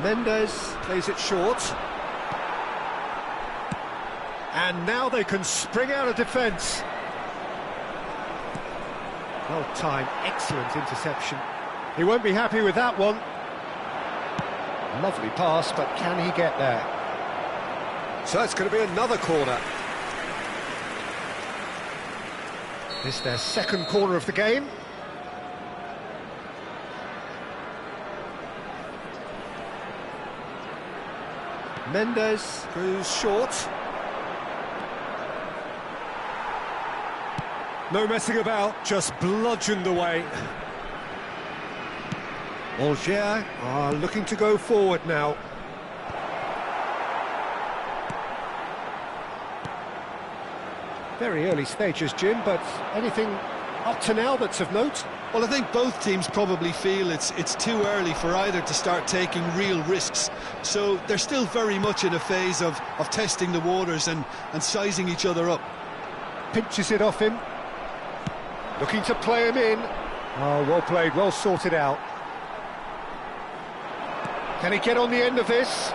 Mendes plays it short. And now they can spring out of defence. Well timed, excellent interception. He won't be happy with that one. Lovely pass, but can he get there? So it's going to be another corner. This is their second corner of the game. Mendes goes short. No messing about, just bludgeoned away. Angers are looking to go forward now. Very early stages, Jim, but anything up to now that's of note? Well, I think both teams probably feel it's too early for either to start taking real risks. So they're still very much in a phase of testing the waters and sizing each other up. Pinches it off him. Looking to play him in. Oh, well played, well sorted out. Can he get on the end of this?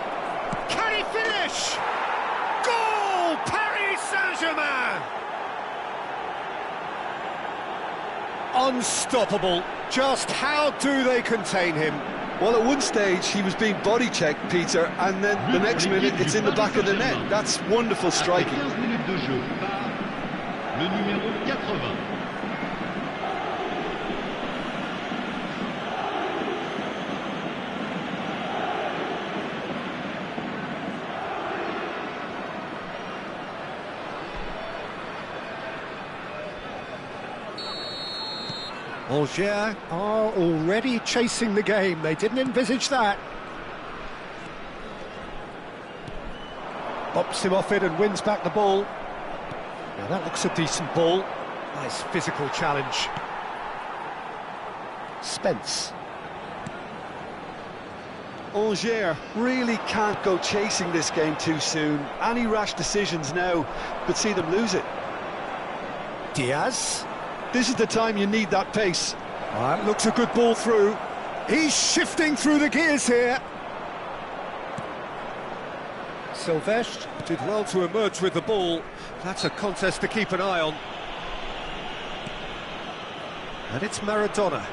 Can he finish? Goal! Paris Saint-Germain! Unstoppable. Just how do they contain him? Well, at one stage he was being body checked, Peter, and then the next minute it's in the back of the net. That's wonderful striking. Angers are already chasing the game. They didn't envisage that. Bops him off it and wins back the ball. Now that looks a decent ball. Nice physical challenge. Spence. Angers really can't go chasing this game too soon. Any rash decisions now could see them lose it. Diaz. This is the time you need that pace. That looks a good ball through. He's shifting through the gears here. Silvestre did well to emerge with the ball. That's a contest to keep an eye on. And it's Maradona.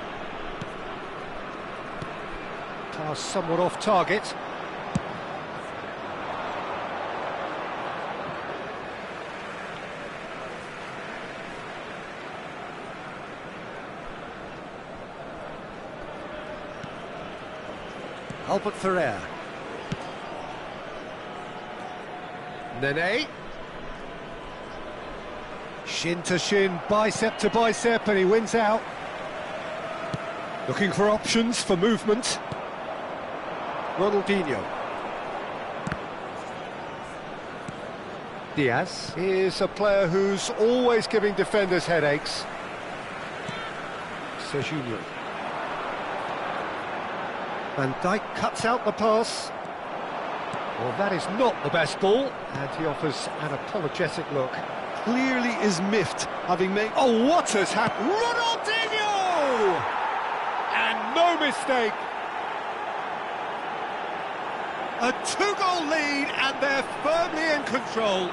Pass somewhat off target. Albert Ferrer. Nene. Shin to shin, bicep to bicep, and he wins out. Looking for options for movement. Ronaldinho. Diaz is a player who's always giving defenders headaches. Serginho. Van Dijk cuts out the pass. Well, that is not the best ball, and he offers an apologetic look. Clearly is miffed, having made... Oh, what has happened? Ronaldinho! And no mistake. A two-goal lead, and they're firmly in control.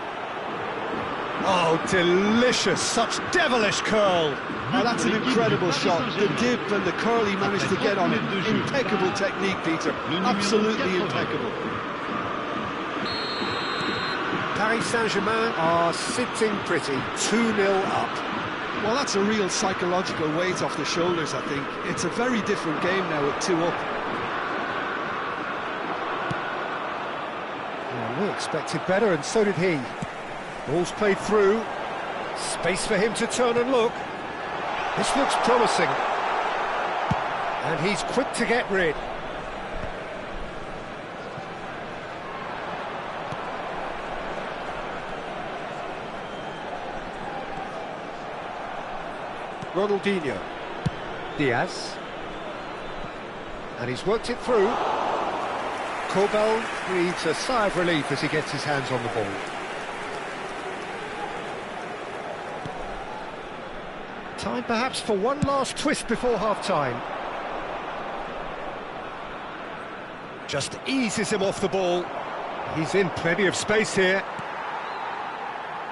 Oh, delicious, such devilish curl. Oh, that's an incredible shot. The dip and the curl he managed to get on it. Impeccable technique, Peter. Absolutely impeccable. Paris Saint-Germain are sitting pretty, 2-0 up. Well, that's a real psychological weight off the shoulders, I think. It's a very different game now with 2 up. Well, we expected better, and so did he. Ball's played through. Space for him to turn and look. This looks promising. And he's quick to get rid. Ronaldinho. Diaz. And he's worked it through. Corbel breathes a sigh of relief as he gets his hands on the ball. Time perhaps for one last twist before half-time. Just eases him off the ball. He's in plenty of space here.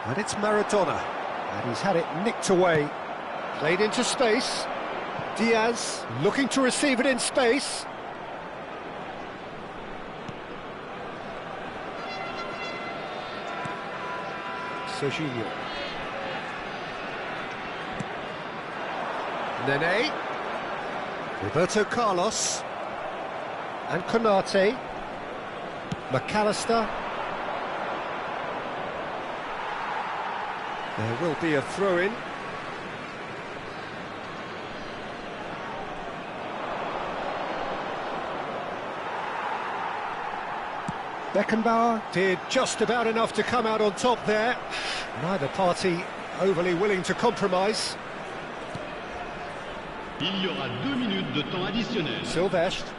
And it's Maradona. And he's had it nicked away. Played into space. Diaz looking to receive it in space. Serginho. Nene. Roberto Carlos. And Konate. McAllister. There will be a throw-in. Beckenbauer did just about enough to come out on top there. Neither party overly willing to compromise. Il y aura 2 minutes de temps additionnel. Silvestre.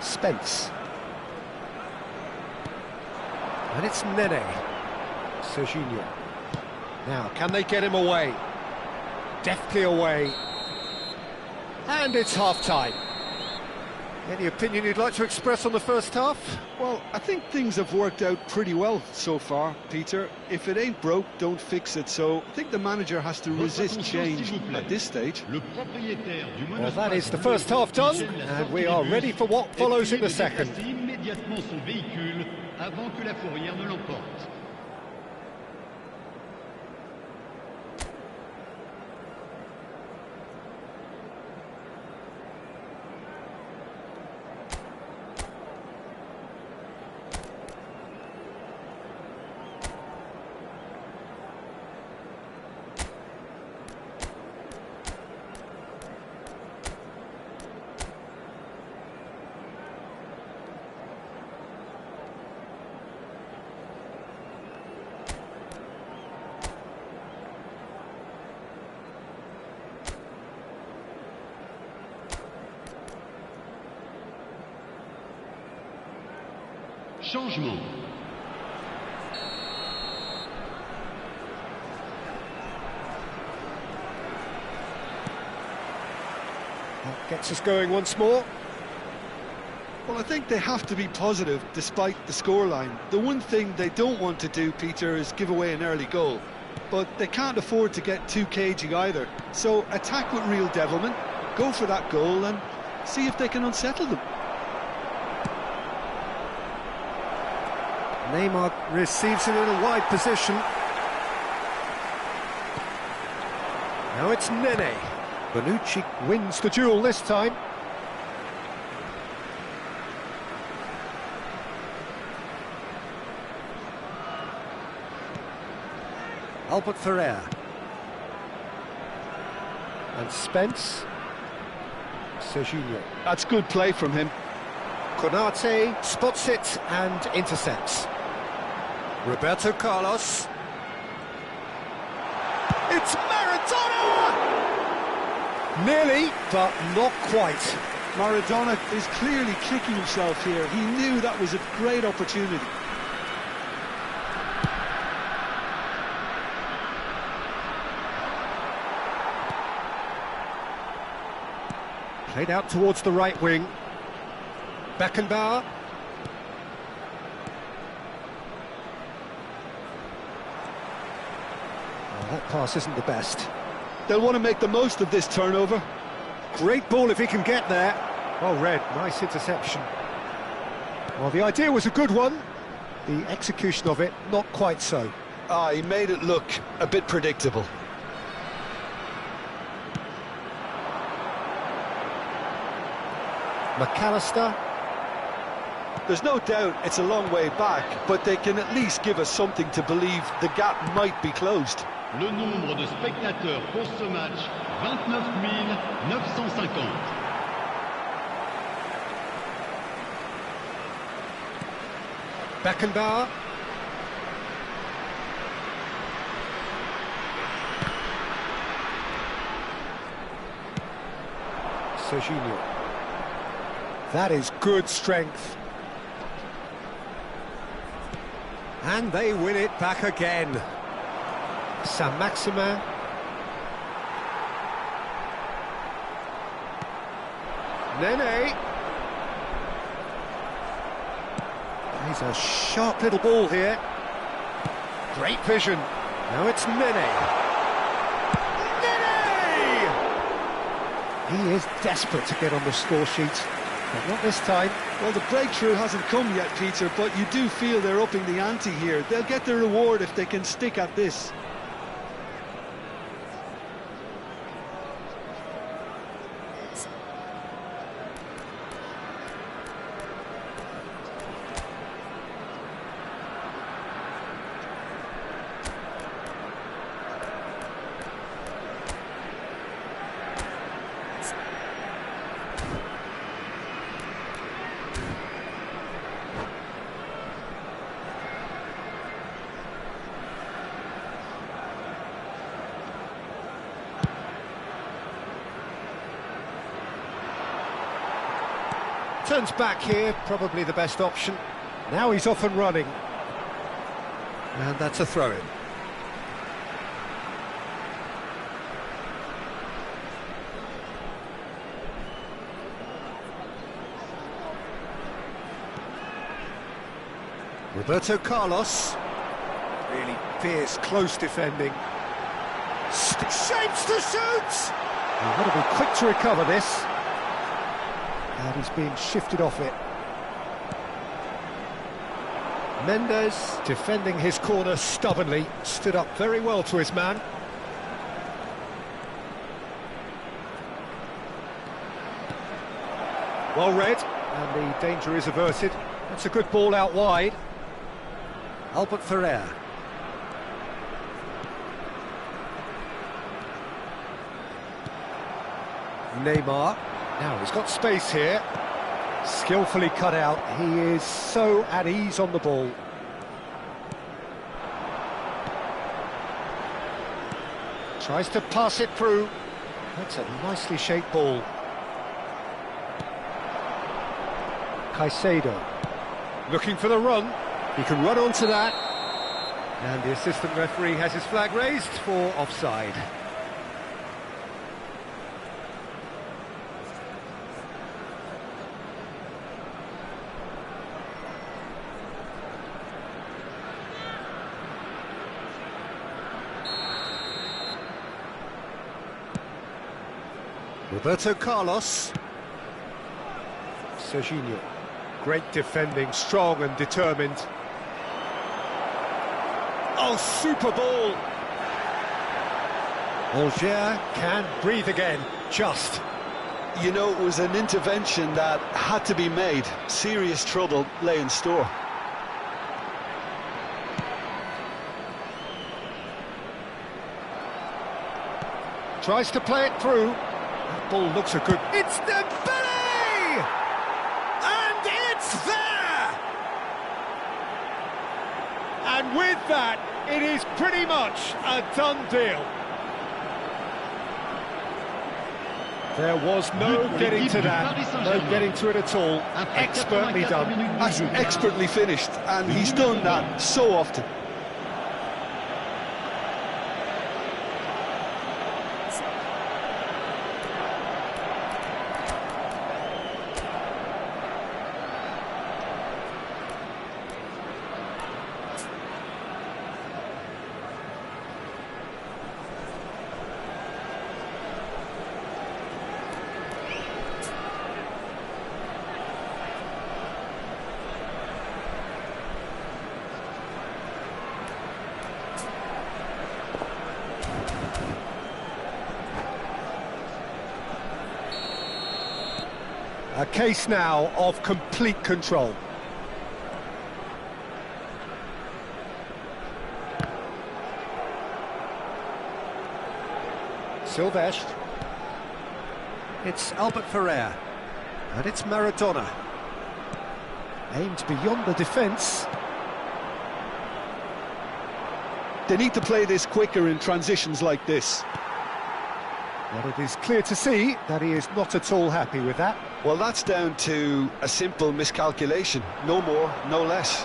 Spence. And it's Nene. Serginho. Now, can they get him away? Deftly away. And it's half-time. Any opinion you'd like to express on the first half? Well, I think things have worked out pretty well so far, Peter. If it ain't broke, don't fix it. So I think the manager has to resist change at this stage. Well, that is the first half done, and we are ready for what follows in the second. Changement. That gets us going once more. Well, I think they have to be positive despite the scoreline. The one thing they don't want to do, Peter, is give away an early goal. But they can't afford to get too cagey either. So attack with real devilment, go for that goal and see if they can unsettle them. Neymar receives it in a wide position. Now it's Nene. Bonucci wins the duel this time. Albert Ferrer. And Spence. Serginho. That's good play from him. Konate spots it and intercepts. Roberto Carlos. It's Maradona! Nearly, but not quite. Maradona is clearly kicking himself here. He knew that was a great opportunity. Played out towards the right wing. Beckenbauer. That pass isn't the best. They'll want to make the most of this turnover. Great ball if he can get there. Well read, nice interception. Well, the idea was a good one. The execution of it, not quite so. He made it look a bit predictable. McAllister. There's no doubt it's a long way back, but they can at least give us something to believe the gap might be closed. Le nombre de spectateurs pour ce match, 29 950. Beckenbauer. Serginho. That is good strength. And they win it back again. Saint-Maximin. Nene. He's a sharp little ball here. Great vision. Now it's Nene. Nene! He is desperate to get on the score sheet, but not this time. Well, the breakthrough hasn't come yet, Peter, but you do feel they're upping the ante here. They'll get their reward if they can stick at this. Turns back here, probably the best option. Now he's off and running. And that's a throw-in. Roberto Carlos. Really fierce, close defending. Shapes to shoot! You've got to be quick to recover this. And he's being shifted off it. Mendes, defending his corner stubbornly, stood up very well to his man. Well read, and the danger is averted. That's a good ball out wide. Albert Ferrer. Neymar. Now he's got space here. Skillfully cut out. He is so at ease on the ball. Tries to pass it through. That's a nicely shaped ball. Caicedo. Looking for the run. He can run onto that. And the assistant referee has his flag raised for offside. Roberto Carlos. Serginho. Great defending, strong and determined. Oh, super ball! Alger can breathe again, just. You know, it was an intervention that had to be made. Serious trouble lay in store. Tries to play it through. That ball looks a good... It's Dembele! And it's there! And with that, it is pretty much a done deal. There was no getting to that, no getting to it at all. Expertly done. That's expertly finished, and he's done that so often. A case now of complete control. Silvestre. It's Albert Ferrer. And it's Maradona. Aimed beyond the defence. They need to play this quicker in transitions like this. Well, it is clear to see that he is not at all happy with that. Well, that's down to a simple miscalculation. No more, no less.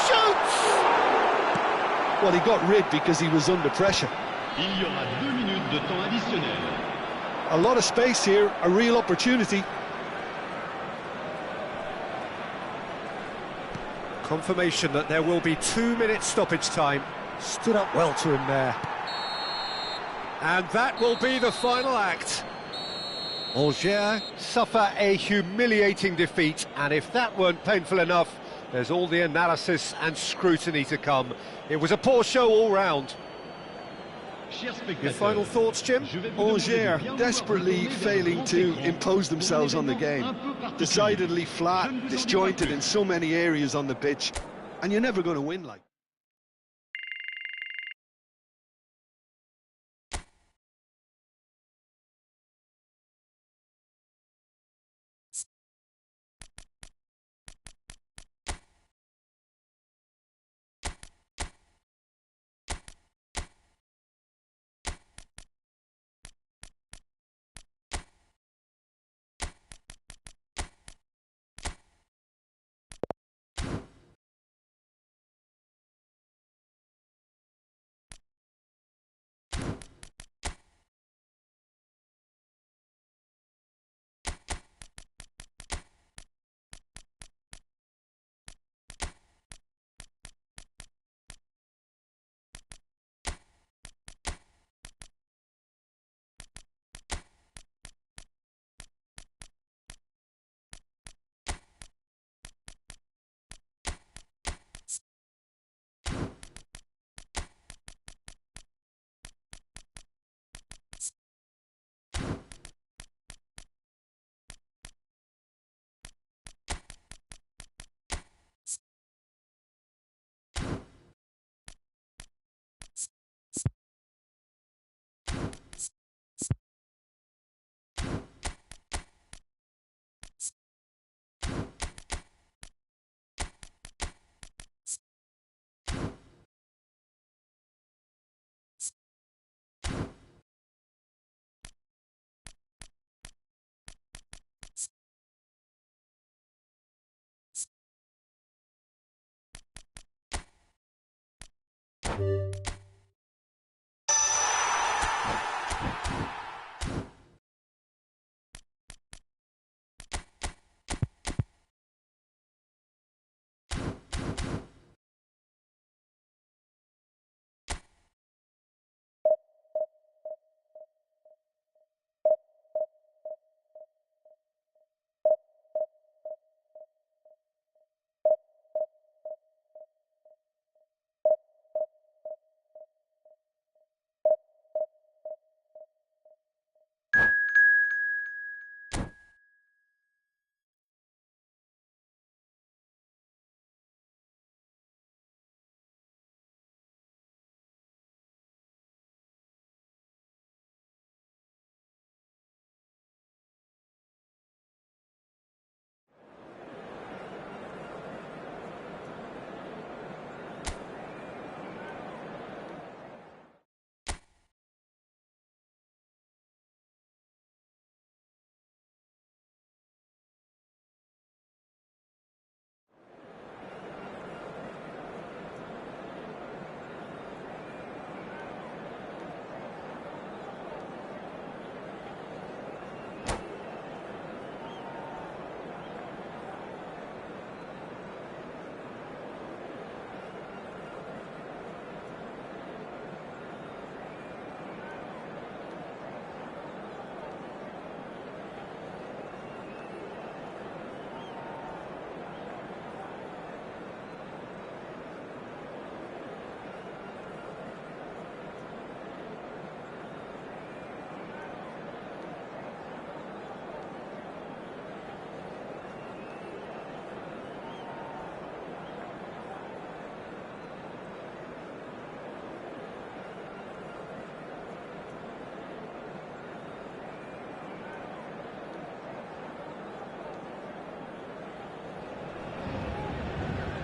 Shoots! Well, he got rid because he was under pressure. Il y aura 2 minutes de temps additionnel. A lot of space here, a real opportunity. Confirmation that there will be 2 minutes stoppage time. Stood up well to him there. And that will be the final act. Angers suffer a humiliating defeat, and if that weren't painful enough, there's all the analysis and scrutiny to come. It was a poor show all round. Your final thoughts, Jim? Angers desperately failing to impose themselves on the game. Decidedly flat, disjointed in so many areas on the pitch, and you're never going to win like.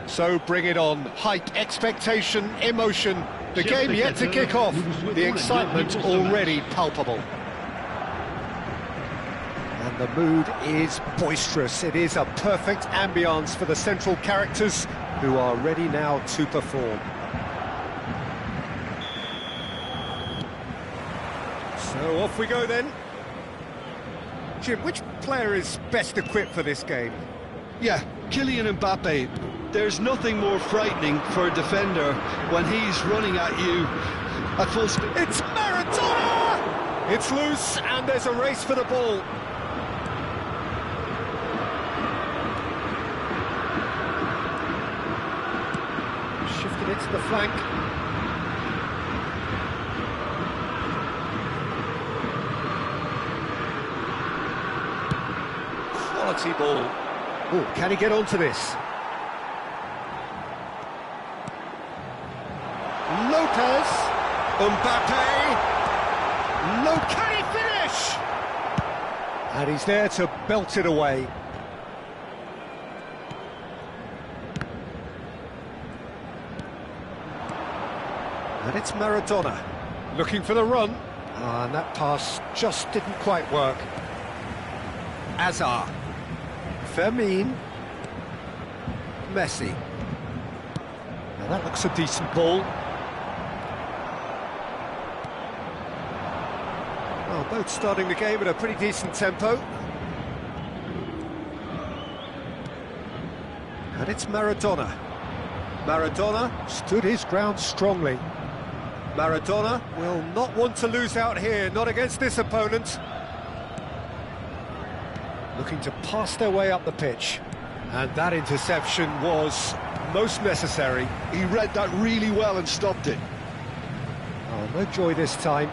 So bring it on. Hype, expectation, emotion. The game yet to kick off. The excitement already palpable. And the mood is boisterous. It is a perfect ambience for the central characters who are ready now to perform. So off we go then. Jim, which player is best equipped for this game? Yeah, Kylian Mbappe. There's nothing more frightening for a defender when he's running at you at full speed. It's Maradona! It's loose, and there's a race for the ball. Shifted it to the flank. Quality ball. Oh, can he get onto this? Lopez, Mbappe, can he finish? And he's there to belt it away. And it's Maradona, looking for the run. And that pass just didn't quite work. Hazard, Fermin, Messi. Now that looks a decent ball. Well, both starting the game at a pretty decent tempo. And it's Maradona. Maradona stood his ground strongly. Maradona will not want to lose out here, not against this opponent. Looking to pass their way up the pitch. And that interception was most necessary. He read that really well and stopped it. Oh, no joy this time.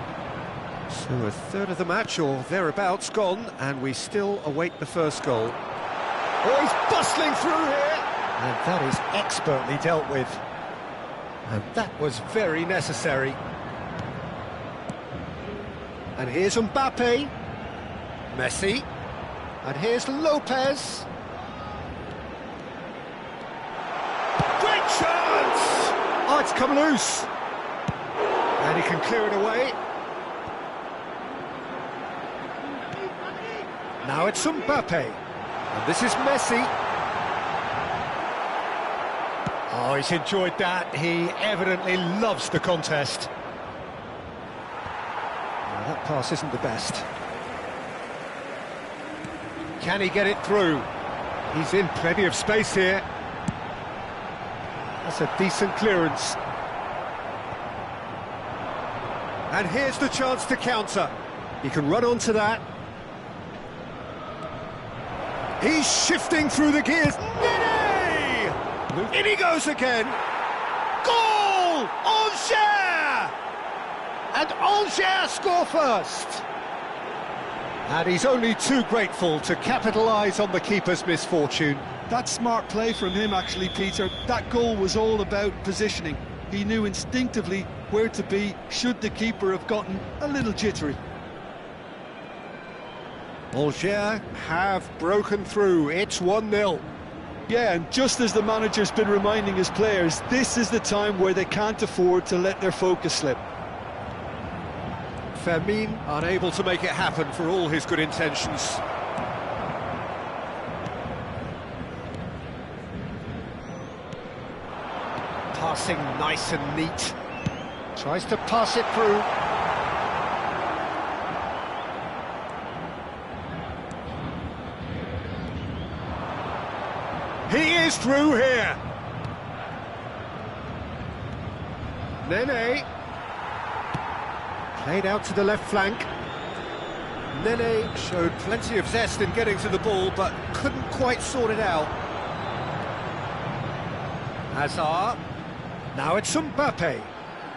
So a third of the match or thereabouts gone, and we still await the first goal. Oh, he's bustling through here! And that is expertly dealt with. And that was very necessary. And here's Mbappe. Messi. And here's Lopez. Great chance! Oh, it's come loose. And he can clear it away. Now it's Mbappe. And this is Messi. Oh, he's enjoyed that. He evidently loves the contest. Well, that pass isn't the best. Can he get it through? He's in plenty of space here. That's a decent clearance. And here's the chance to counter. He can run onto that. He's shifting through the gears. Nene! In he goes again. Goal! Angers! And Angers score first. And he's only too grateful to capitalise on the keeper's misfortune. That's smart play from him, actually, Peter. That goal was all about positioning. He knew instinctively where to be should the keeper have gotten a little jittery. Angers have broken through. It's 1-0. Yeah, and just as the manager's been reminding his players, this is the time where they can't afford to let their focus slip. Fermin unable to make it happen for all his good intentions. Passing nice and neat. Tries to pass it through. He is through here. Nene. Played out to the left flank. Nene showed plenty of zest in getting to the ball, but couldn't quite sort it out. Hazard. Now it's Mbappe.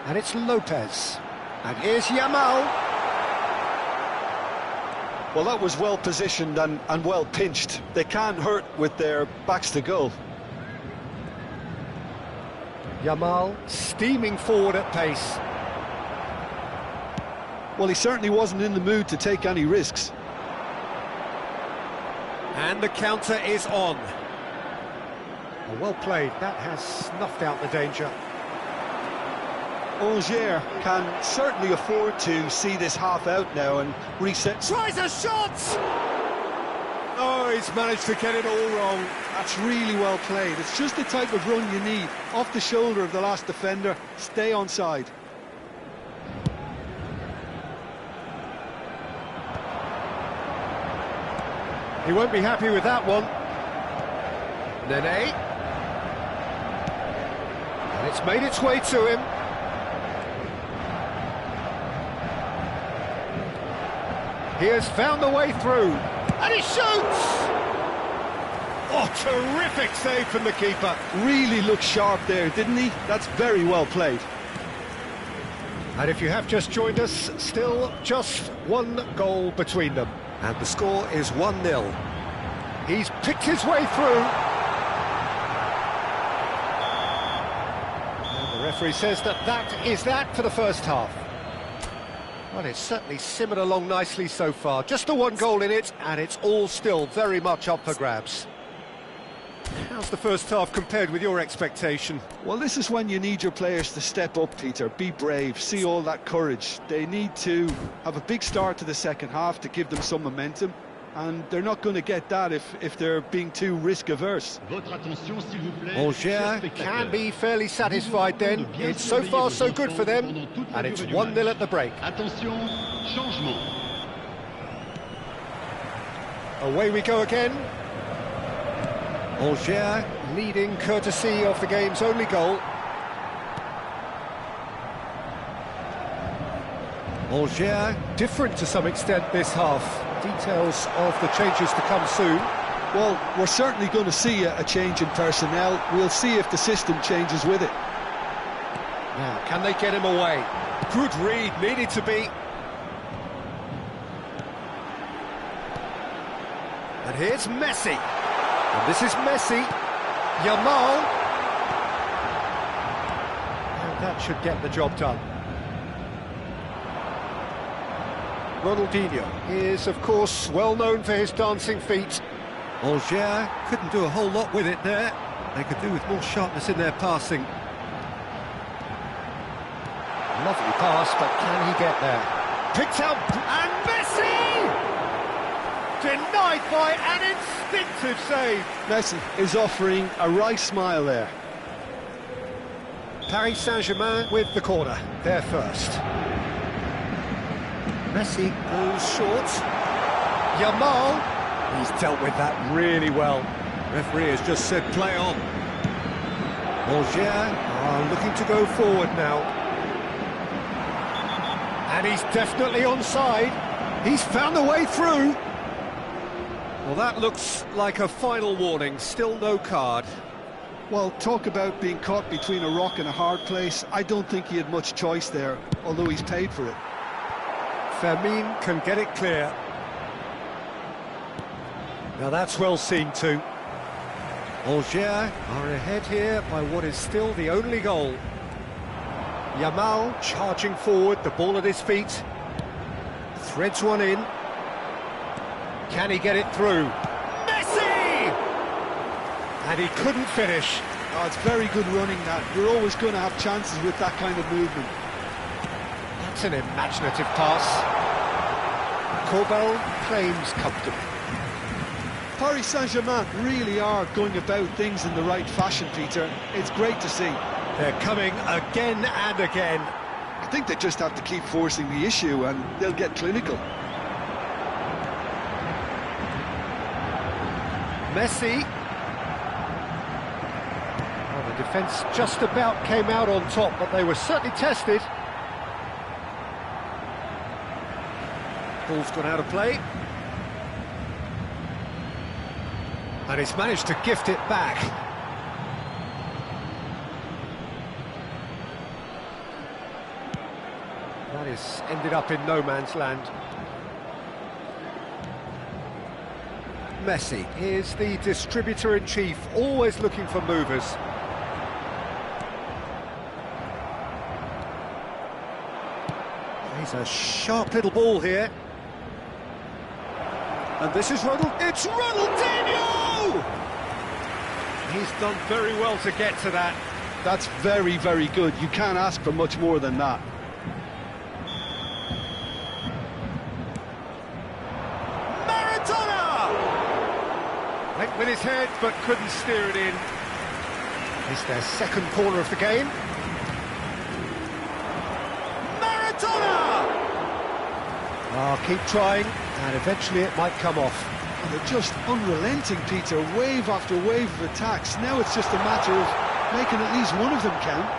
And it's Lopez. And here's Yamal. Well, that was well positioned and well pinched. They can't hurt with their backs to goal. Yamal steaming forward at pace. Well, he certainly wasn't in the mood to take any risks. And the counter is on. Well played. That has snuffed out the danger. Angers can certainly afford to see this half out now and reset. Tries a shot! Oh, he's managed to get it all wrong. That's really well played. It's just the type of run you need. Off the shoulder of the last defender, stay onside. He won't be happy with that one. Nene. And it's made its way to him. He has found the way through. And he shoots! Oh, terrific save from the keeper. Really looked sharp there, didn't he? That's very well played. And if you have just joined us, still just one goal between them. And the score is 1-0. He's picked his way through. And the referee says that is that for the first half. Well, it's certainly simmered along nicely so far. Just the one goal in it, and it's all still very much up for grabs. How's the first half compared with your expectation? Well, this is when you need your players to step up, Peter. Be brave, see all that courage. They need to have a big start to the second half to give them some momentum, and they're not going to get that if they're being too risk-averse. Angers can be fairly satisfied then. It's so far so good for them, and it's 1-0 at the break. Attention, changement. Away we go again. Angers leading courtesy of the game's only goal. Angers different to some extent this half. Details of the changes to come soon. Well, we're certainly going to see a change in personnel. We'll see if the system changes with it. Now, can they get him away? Good read, needed to be. And here's Messi. And this is Messi. Yamal. And that should get the job done. Ronaldinho is, of course, well known for his dancing feet. Angers couldn't do a whole lot with it there. They could do with more sharpness in their passing. Lovely pass, but can he get there? Picked out, and Messi! Denied by an instinctive save. Messi is offering a wry smile there. Paris Saint-Germain with the corner, there first. Messi goes short. Yamal, he's dealt with that really well. Referee has just said play on. Angers are looking to go forward now. And he's definitely onside. He's found a way through. Well, that looks like a final warning, still no card. Well, talk about being caught between a rock and a hard place. I don't think he had much choice there, although he's paid for it. Fermin can get it clear. Now that's well seen too. Angers are ahead here by what is still the only goal. Yamal charging forward, the ball at his feet. Threads one in. Can he get it through? Messi! And he couldn't finish. Oh, it's very good running that. You're always going to have chances with that kind of movement. That's an imaginative pass. Corbel claims comfortably. Paris Saint-Germain really are going about things in the right fashion, Peter. It's great to see. They're coming again and again. I think they just have to keep forcing the issue and they'll get clinical. Messi. Well, the defence just about came out on top, but they were certainly tested. Ball's gone out of play. And he's managed to gift it back. That is ended up in no man's land. Messi is the distributor-in-chief, always looking for movers. He's a sharp little ball here. And this is it's Ronaldinho! He's done very well to get to that. That's very, very good. You can't ask for much more than that. Went with his head, but couldn't steer it in. It's their second corner of the game. Maradona! Oh, keep trying, and eventually it might come off. They're just unrelenting, Peter, wave after wave of attacks. Now it's just a matter of making at least one of them count.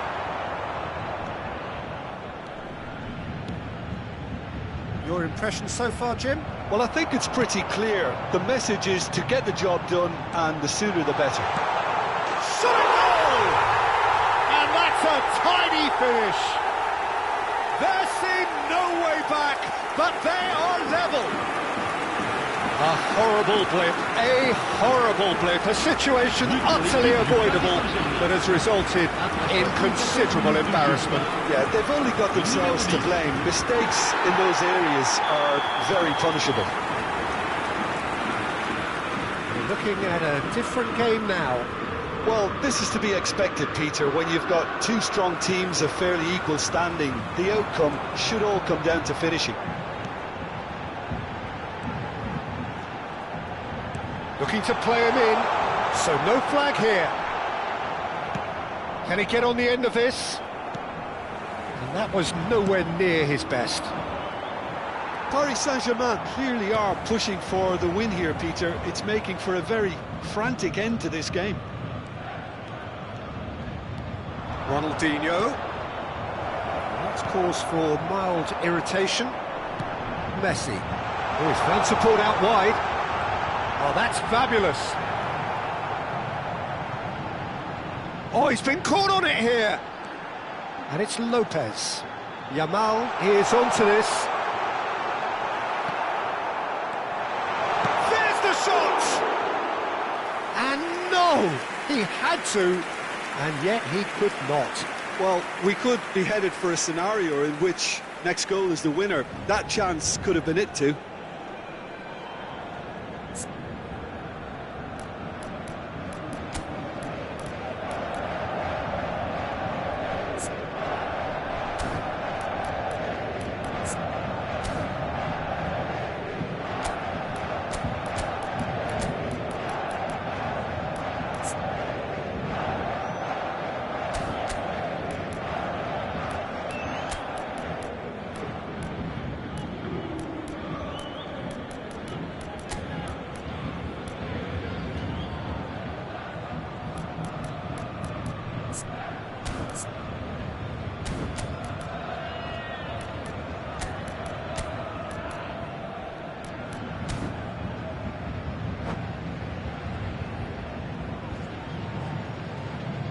Your impression so far, Jim? Well, I think it's pretty clear. The message is to get the job done, and the sooner the better. Shot a goal! And that's a tiny finish. There seemed no way back, but they are level. A horrible blip, a situation utterly avoidable that has resulted in considerable embarrassment. Yeah, they've only got themselves to blame. Mistakes in those areas are very punishable. We're looking at a different game now. Well, this is to be expected, Peter. When you've got two strong teams of fairly equal standing, the outcome should all come down to finishing. Looking to play him in, so no flag here. Can he get on the end of this? And that was nowhere near his best. Paris Saint-Germain clearly are pushing for the win here, Peter. It's making for a very frantic end to this game. Ronaldinho. That's cause for mild irritation. Messi. Oh, he's found support out wide. Oh, that's fabulous. Oh, he's been caught on it here. And it's Lopez. Yamal is onto this. There's the shot! And no! He had to, and yet he could not. Well, we could be headed for a scenario in which next goal is the winner. That chance could have been it too.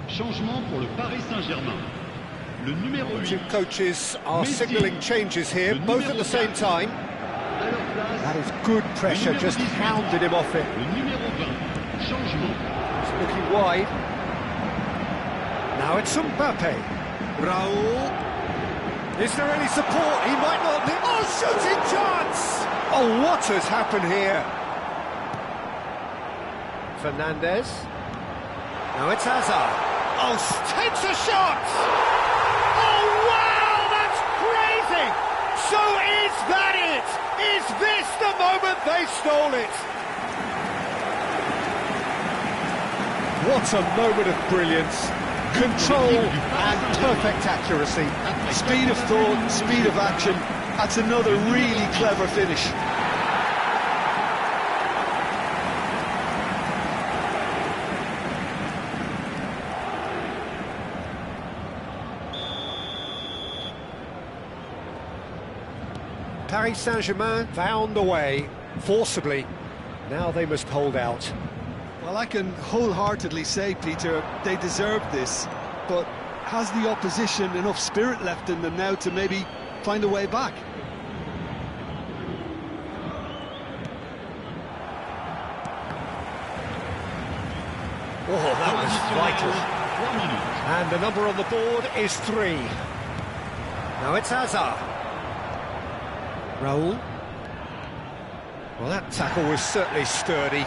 Changement pour le Paris Saint-Germain. Le numéro 8. Two coaches are signalling changes here, both at the same time. That is good pressure, just hounded him off it. Le numéro 20. Changement. He's looking wide. Now it's Mbappe. Raul. Is there any support? He might not. Oh, shooting chance! Oh, what has happened here? Fernandez. Now it's Hazard. Oh, takes a shot! Oh, wow, that's crazy! So is that it? Is this the moment they stole it? What a moment of brilliance. Control and perfect accuracy. Speed of thought, speed of action. That's another really clever finish. Paris Saint-Germain found the way, forcibly. Now they must hold out. Well, I can wholeheartedly say, Peter, they deserve this, but has the opposition enough spirit left in them now to maybe find a way back? Oh, that was vital. And the number on the board is 3. Now it's Hazard. Raul. Well, that tackle was certainly sturdy.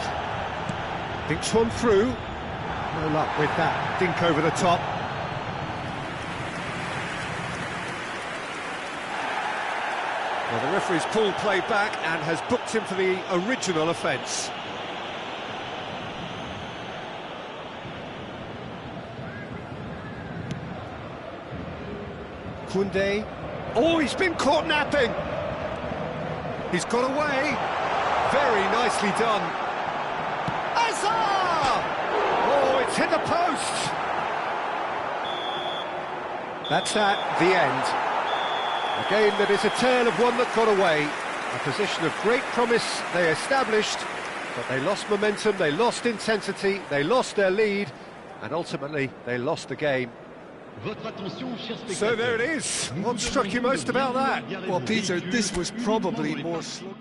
Dinks one through. No luck with that dink over the top. Well, the referee's pulled play back and has booked him for the original offence. Koundé. Oh, he's been caught napping. He's got away. Very nicely done. hit the post! That's that, the end. A game that is a tale of one that got away. A position of great promise they established, but they lost momentum, they lost intensity, they lost their lead, and ultimately they lost the game. So there it is. What struck you most about that? Well, Peter, this was probably more slow.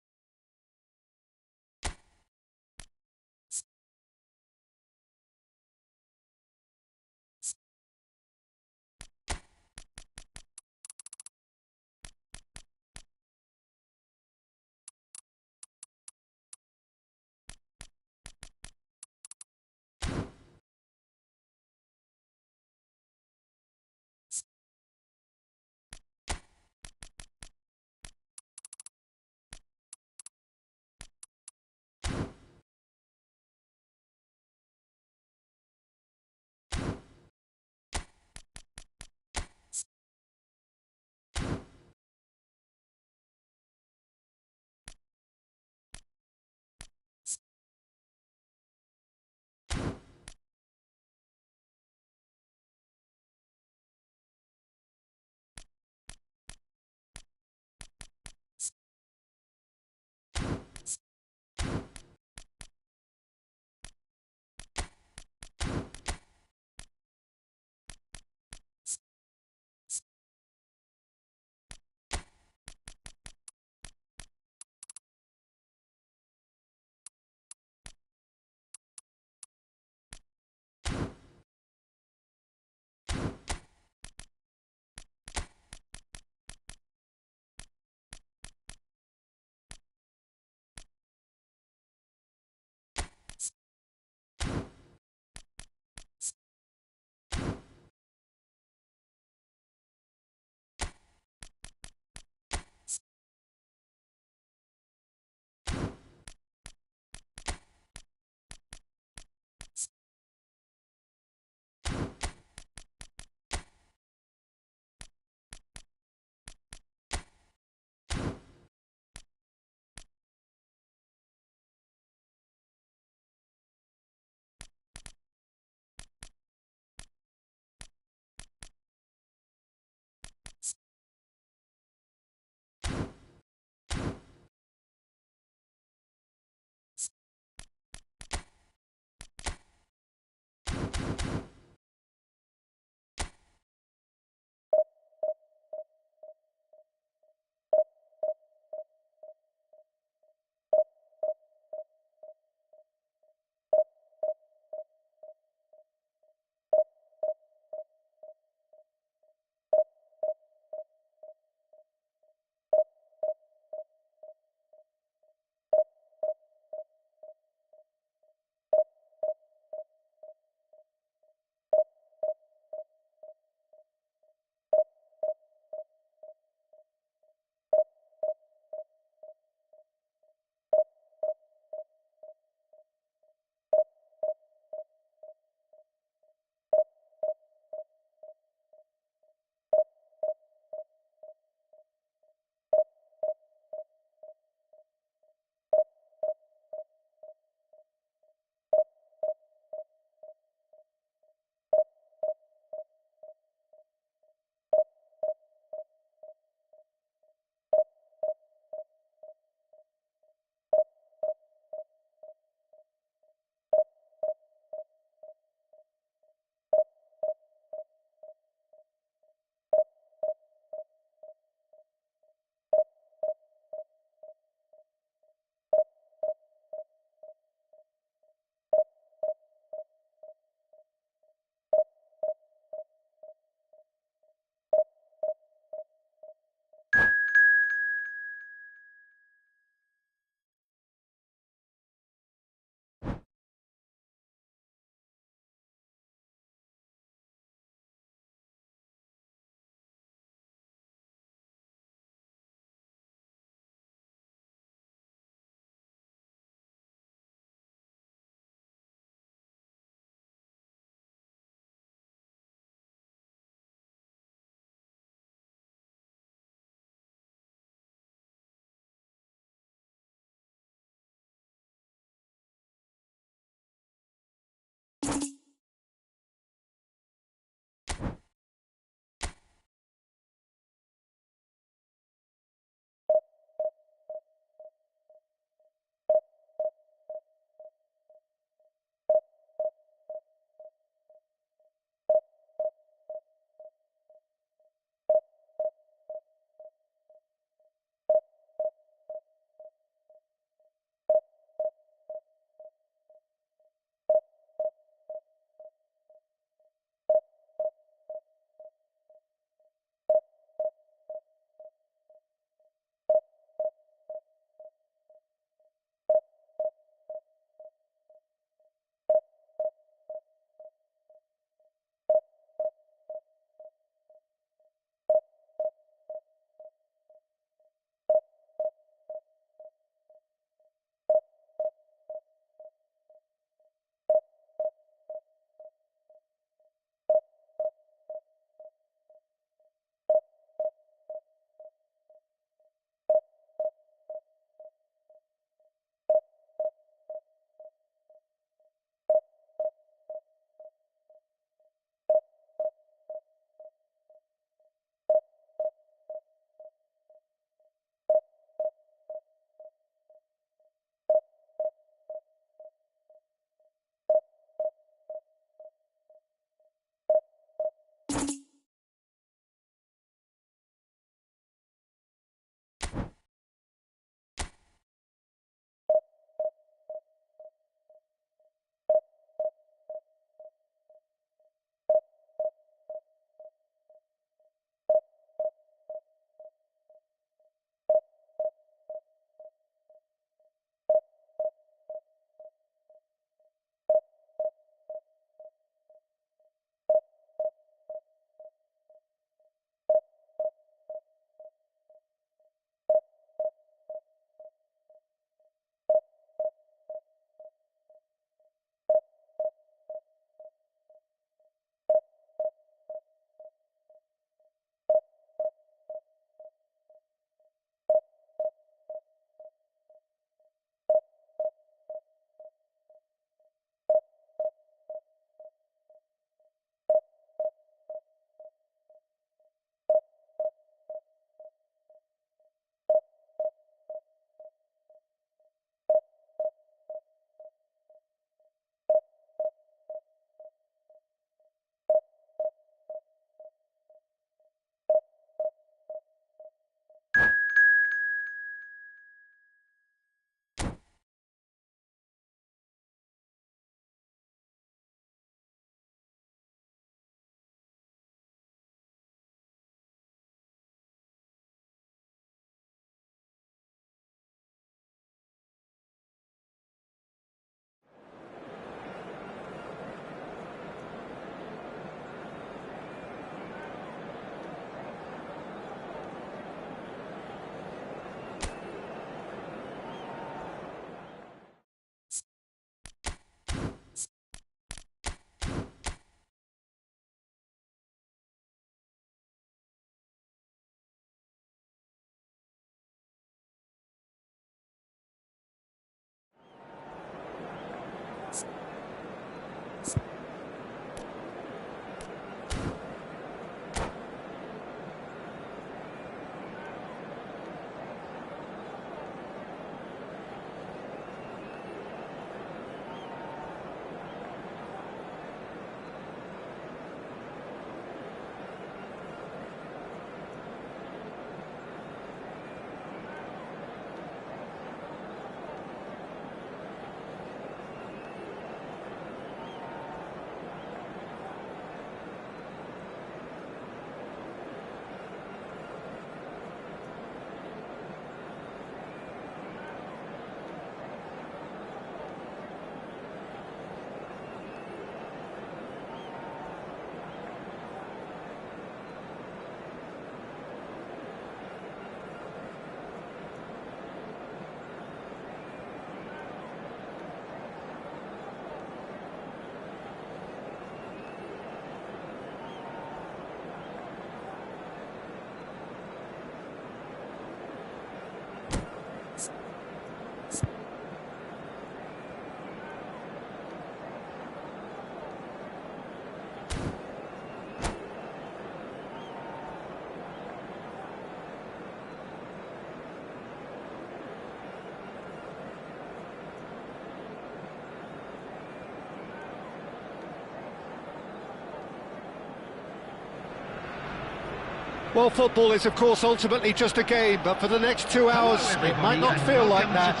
Well, football is, of course, ultimately just a game, but for the next 2 hours, it might not feel like that.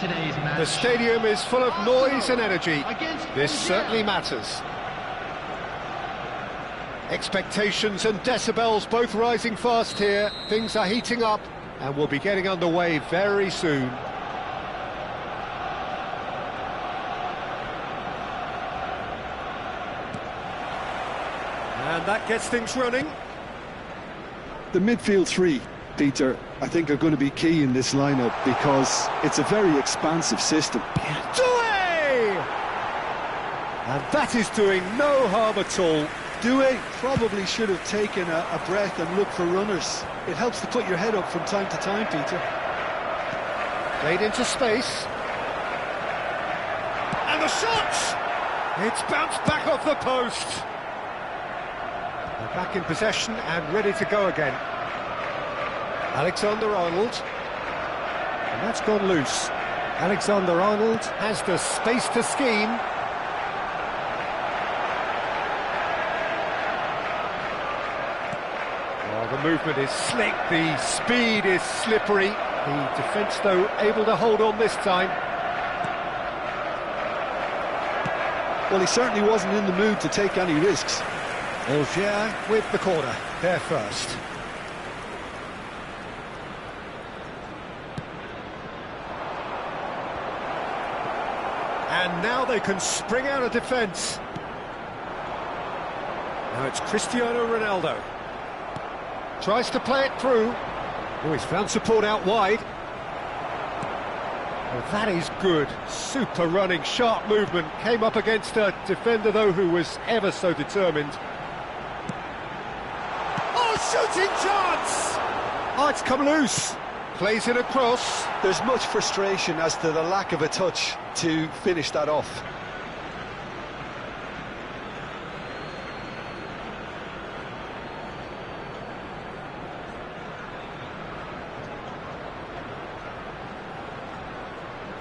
The stadium is full of noise and energy. This certainly matters. Expectations and decibels both rising fast here. Things are heating up, and we'll be getting underway very soon. And that gets things running. The midfield three, Peter, I think are going to be key in this lineup because it's a very expansive system. Doué! And that is doing no harm at all. Doué probably should have taken a breath and looked for runners. It helps to put your head up from time to time, Peter. Played into space. And the shot! It's bounced back off the post. They're back in possession and ready to go again. Alexander-Arnold. And that's gone loose. Alexander-Arnold has the space to scheme. Well, the movement is slick, the speed is slippery. The defence, though, able to hold on this time. Well, he certainly wasn't in the mood to take any risks. Algier with the corner, there first. And now they can spring out of defence. Now it's Cristiano Ronaldo. Tries to play it through. Oh, he's found support out wide. Well, that is good. Super running, sharp movement. Came up against a defender, though, who was ever so determined. Shooting chance! Oh, it's come loose. Plays it across. There's much frustration as to the lack of a touch to finish that off.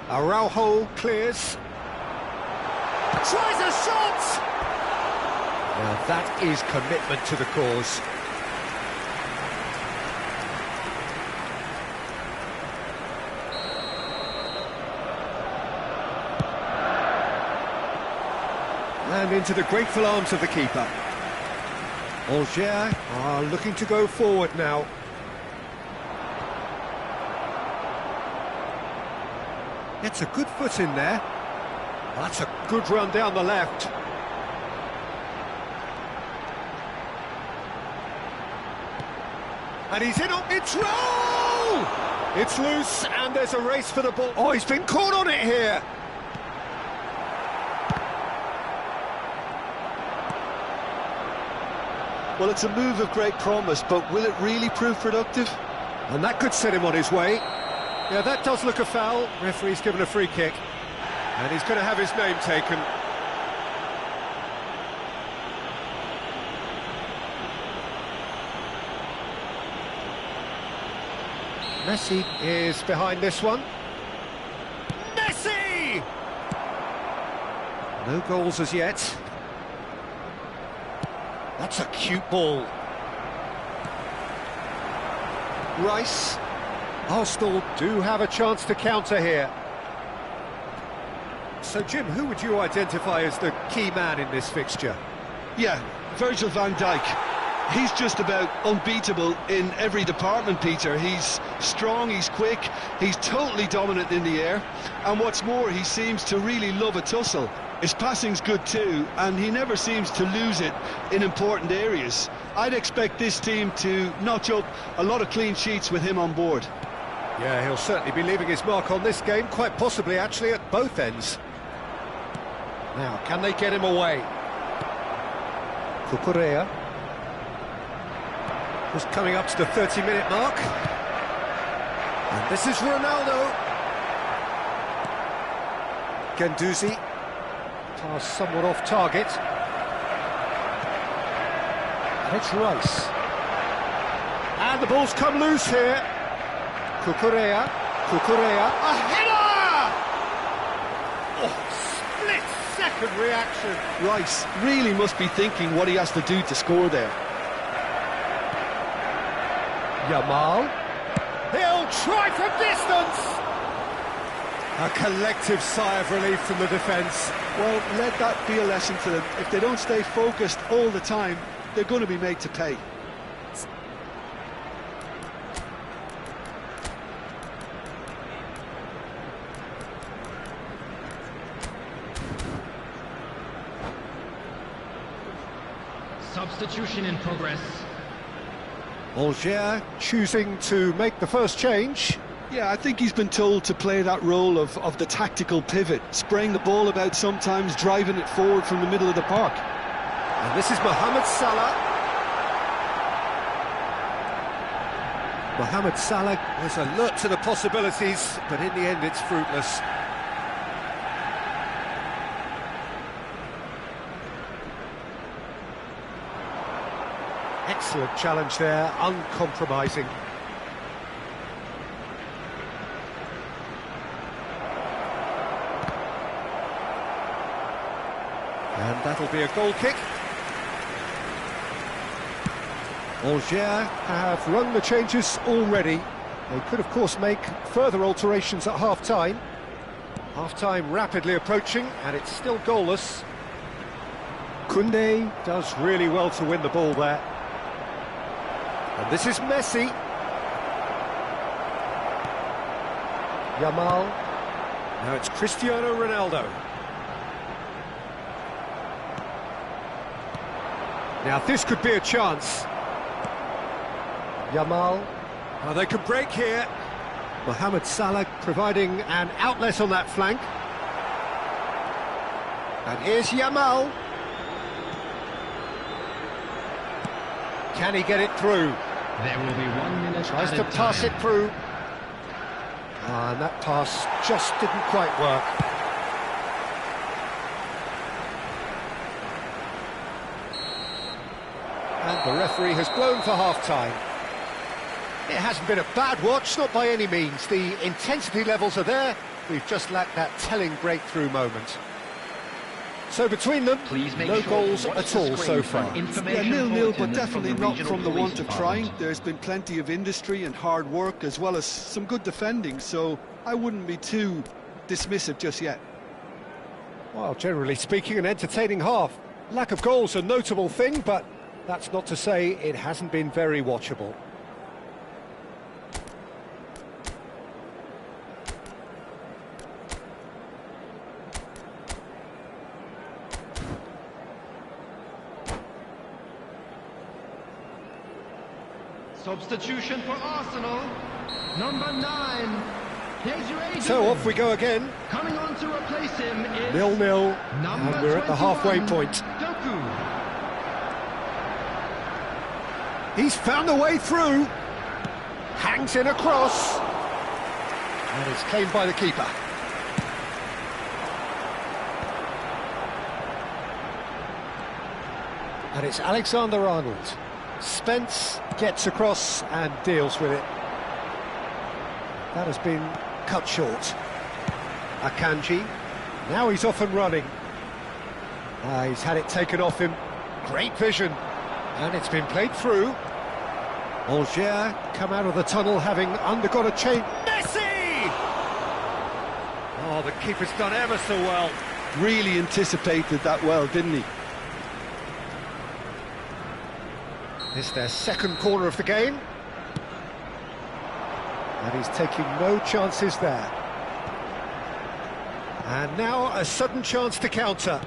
Araujo clears. Tries a shot! Now that is commitment to the cause. And into the grateful arms of the keeper. Algier are looking to go forward now. It's a good foot in there. That's a good run down the left. And he's in on control! It's loose and there's a race for the ball. Oh, he's been caught on it here. Well, it's a move of great promise, but will it really prove productive? And that could set him on his way. Yeah, that does look a foul. Referee's given a free kick. And he's going to have his name taken. Messi is behind this one. Messi! No goals as yet. That's a cute ball. Rice. Arsenal do have a chance to counter here. So, Jim, who would you identify as the key man in this fixture? Yeah, Virgil van Dijk. He's just about unbeatable in every department, Peter. He's strong, he's quick, he's totally dominant in the air. And what's more, he seems to really love a tussle. His passing's good too, and he never seems to lose it in important areas. I'd expect this team to notch up a lot of clean sheets with him on board. Yeah, he'll certainly be leaving his mark on this game, quite possibly actually at both ends. Now, can they get him away? Cucurella. Just coming up to the 30-minute mark. And this is Ronaldo. Guendouzi. Pass somewhat off target. And it's Rice. And the ball's come loose here. Cucurella. A header! Oh, split-second reaction. Rice really must be thinking what he has to do to score there. Yamal. He'll try from distance! A collective sigh of relief from the defence. Well, let that be a lesson to them. If they don't stay focused all the time, they're going to be made to pay. Substitution in progress. Algier choosing to make the first change. Yeah, I think he's been told to play that role of the tactical pivot, spraying the ball about sometimes, driving it forward from the middle of the park. And this is Mohamed Salah. Mohamed Salah is alert to the possibilities, but in the end it's fruitless. Excellent challenge there, uncompromising. And that'll be a goal kick. Algier have run the changes already. They could, of course, make further alterations at half-time. Half-time rapidly approaching, and it's still goalless. Koundé does really well to win the ball there. And this is Messi. Yamal. Now it's Cristiano Ronaldo. Now this could be a chance. Yamal. Oh, they could break here. Mohamed Salah providing an outlet on that flank. And here's Yamal. Can he get it through? There will be 1 minute. Tries to pass it through. And that pass just didn't quite work. And the referee has blown for half-time. It hasn't been a bad watch, not by any means. The intensity levels are there. We've just lacked that telling breakthrough moment. So between them, no goals at all so far. Yeah, 0-0, but definitely not from the want of trying. There's been plenty of industry and hard work, as well as some good defending, so I wouldn't be too dismissive just yet. Well, generally speaking, an entertaining half. Lack of goals a notable thing, but that's not to say it hasn't been very watchable. Substitution for Arsenal. Number 9. Here's your agent. So off we go again. Coming on to replace him is 0-0, and we're at the halfway point. Doku. He's found a way through. Hangs in a cross. And it's claimed by the keeper. And it's Alexander-Arnold. Spence gets across and deals with it. That has been cut short. Akanji. Now he's off and running. He's had it taken off him. Great vision. And it's been played through. Algier come out of the tunnel having undergone a change. Messi! Oh, the keeper's done ever so well. Really anticipated that well, didn't he? It's their second corner of the game. And he's taking no chances there. And now a sudden chance to counter.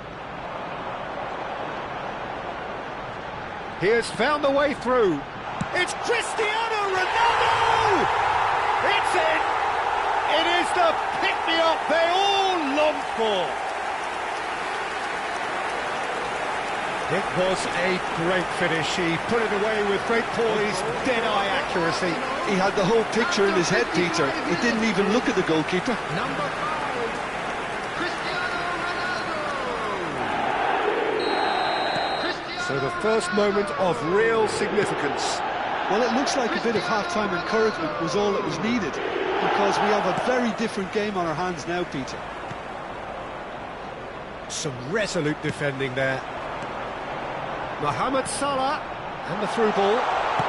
He has found the way through. It's Cristiano Ronaldo! It's in! It is the pick-me-up they all longed for. It was a great finish. He put it away with great poise, dead-eye accuracy. He had the whole picture in his head, Peter. He didn't even look at the goalkeeper. Number 5. Cristiano Ronaldo. So the first moment of real significance. Well, it looks like a bit of half-time encouragement was all that was needed, because we have a very different game on our hands now, Peter. Some resolute defending there. Mohamed Salah, and the through ball.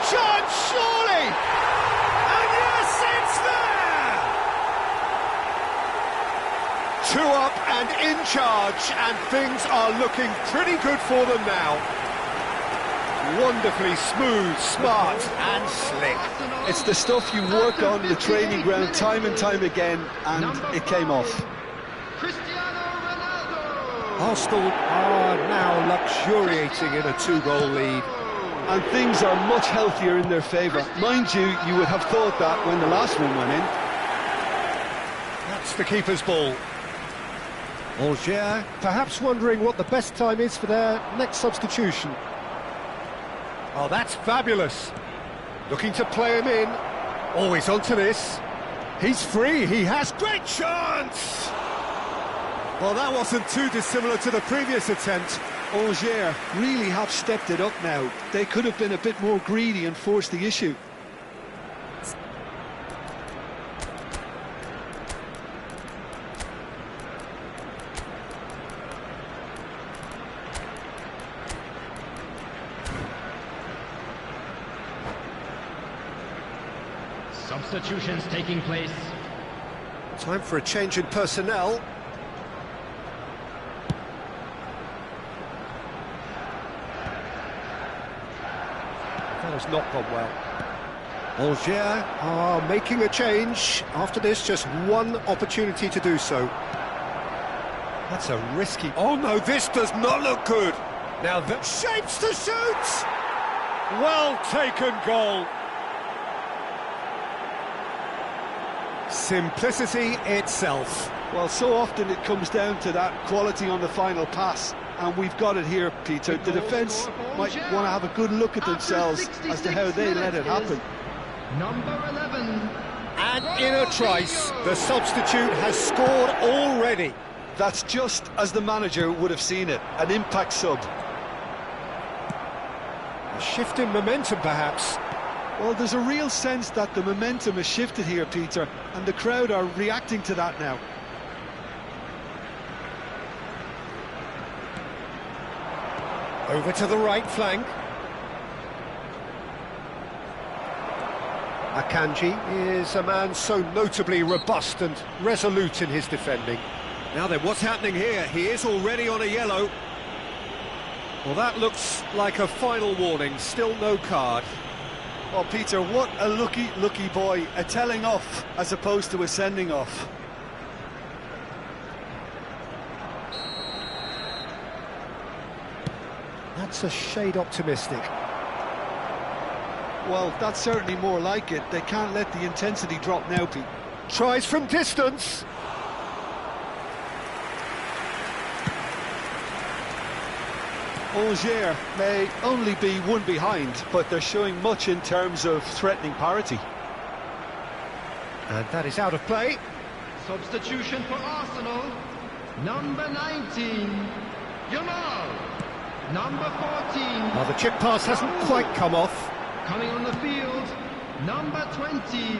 Chance, surely! And yes, it's there! 2 up and in charge, and things are looking pretty good for them now. Wonderfully smooth, smart and slick. It's the stuff you work on the training ground time and time again, and it came off. Arsenal are now luxuriating in a 2-goal lead. And things are much healthier in their favour. Mind you, you would have thought that when the last one went in. That's the keeper's ball. Algier perhaps wondering what the best time is for their next substitution. Oh, that's fabulous. Looking to play him in. Always onto this. He's free, he has great chance! Well, that wasn't too dissimilar to the previous attempt. Algier really have stepped it up now. They could have been a bit more greedy and forced the issue. Substitutions taking place. Time for a change in personnel. That has not gone well. Algier are making a change. After this, just one opportunity to do so. That's a risky... Oh no, this does not look good. Now that shapes to shoot! Well taken goal. Simplicity itself. Well, so often it comes down to that quality on the final pass, and we've got it here, Peter. The defence might want to have a good look at themselves as to how they let it happen. Number 11. And in a trice, the substitute has scored already. That's just as the manager would have seen it, an impact sub. A shift in momentum, perhaps. Well, there's a real sense that the momentum has shifted here, Peter, and the crowd are reacting to that now. Over to the right flank. Akanji is a man so notably robust and resolute in his defending. Now then, what's happening here? He is already on a yellow. Well, that looks like a final warning, still no card. Oh, Peter, what a lucky boy. A telling off as opposed to a sending off. That's a shade optimistic. Well, that's certainly more like it. They can't let the intensity drop now, Pete. Tries from distance. Algier may only be one behind, but they're showing much in terms of threatening parity. And that is out of play. Substitution for Arsenal. Number 19. Yamal. Number 14. Well, the chip pass hasn't quite come off. Coming on the field. Number 20.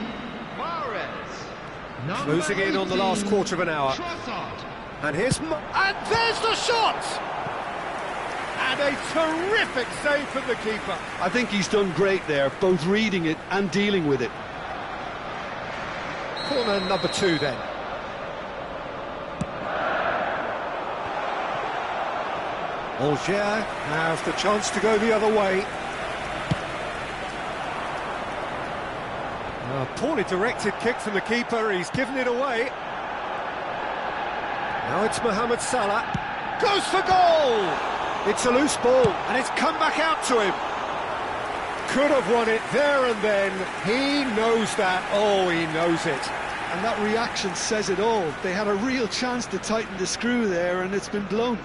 Barres. Closing in on the last quarter of an hour. Trossard. And here's... And there's the shot! And a terrific save from the keeper. I think he's done great there, both reading it and dealing with it. Corner number 2 then. Algier have the chance to go the other way. A poorly directed kick from the keeper, he's given it away. Now it's Mohamed Salah. Goes for goal! It's a loose ball, and it's come back out to him. Could have won it there and then. He knows that. Oh, he knows it. And that reaction says it all. They had a real chance to tighten the screw there, and it's been blown.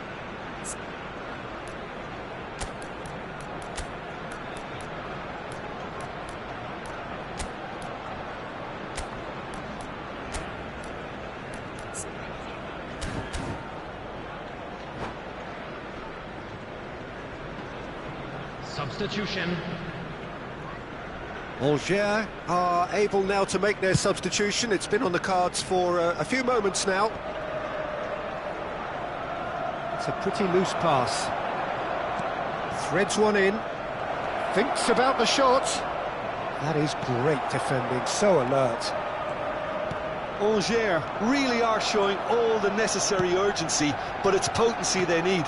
Substitution. Algier are able now to make their substitution. It's been on the cards for a few moments now. It's a pretty loose pass. Threads one in. thinks about the shot. That is great defending, so alert. Angers really are showing all the necessary urgency, but it's potency they need.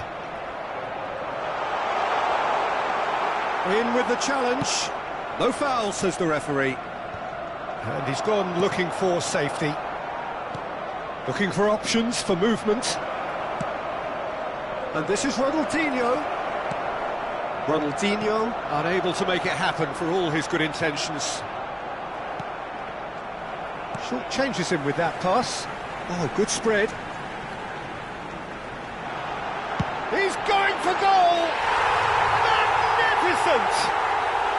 In with the challenge. No foul, says the referee. And he's gone looking for safety. Looking for options for movement. And this is Ronaldinho. Ronaldinho unable to make it happen for all his good intentions. Short changes him with that pass. Oh, good spread. He's going for goal! Magnificent!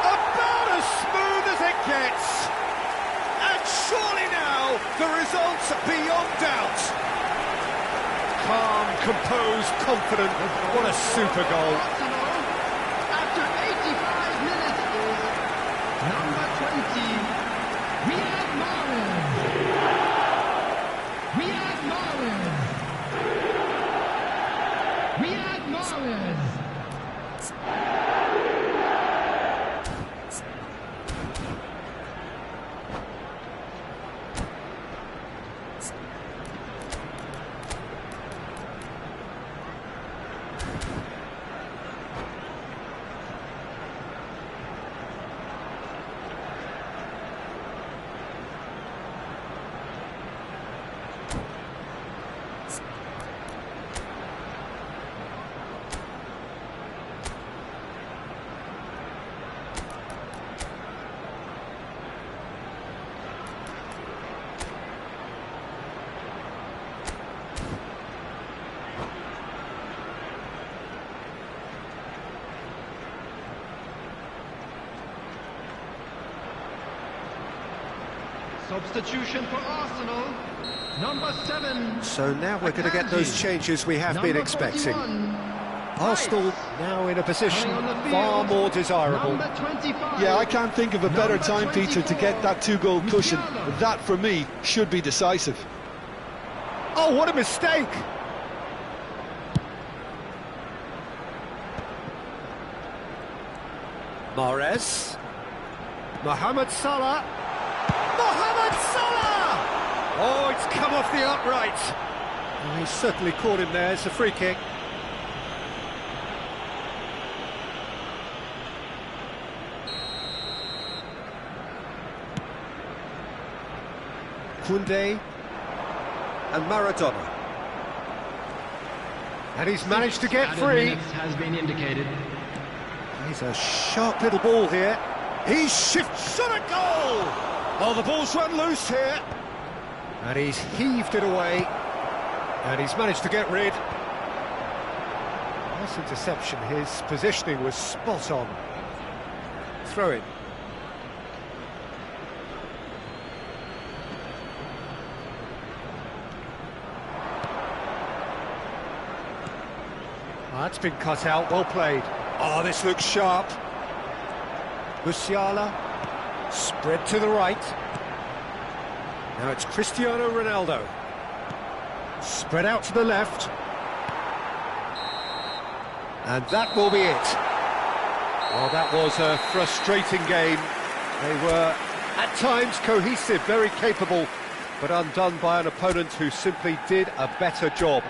About as smooth as it gets. And surely now, the result's beyond doubt. Calm, composed, confident. What a super goal. After 85 minutes is number 20, Riyad Mahrez. Riyad Mahrez. Riyad Mahrez. Substitution for Arsenal, number 7. So now we're going to get those changes we have been expecting. Arsenal now in a position far more desirable. Yeah, I can't think of a better time, Peter, to get that two-goal cushion. That, for me, should be decisive. Oh, what a mistake! Mahrez. Mohamed Salah. Mohamed Salah! Oh, it's come off the upright. Oh, he's certainly caught him there. It's a free kick. Koundé and Maradona. And he's managed to get free. Has been indicated. He's a sharp little ball here. He shifts on a goal! Oh, the ball's run loose here. And he's heaved it away. And he's managed to get rid. Nice interception. His positioning was spot on. Throw in. Oh, that's been cut out. Well played. Oh, this looks sharp. Musiala. Spread to the right. Now it's Cristiano Ronaldo. Spread out to the left. And that will be it. Well, that was a frustrating game. They were, at times, cohesive, very capable, but undone by an opponent who simply did a better job.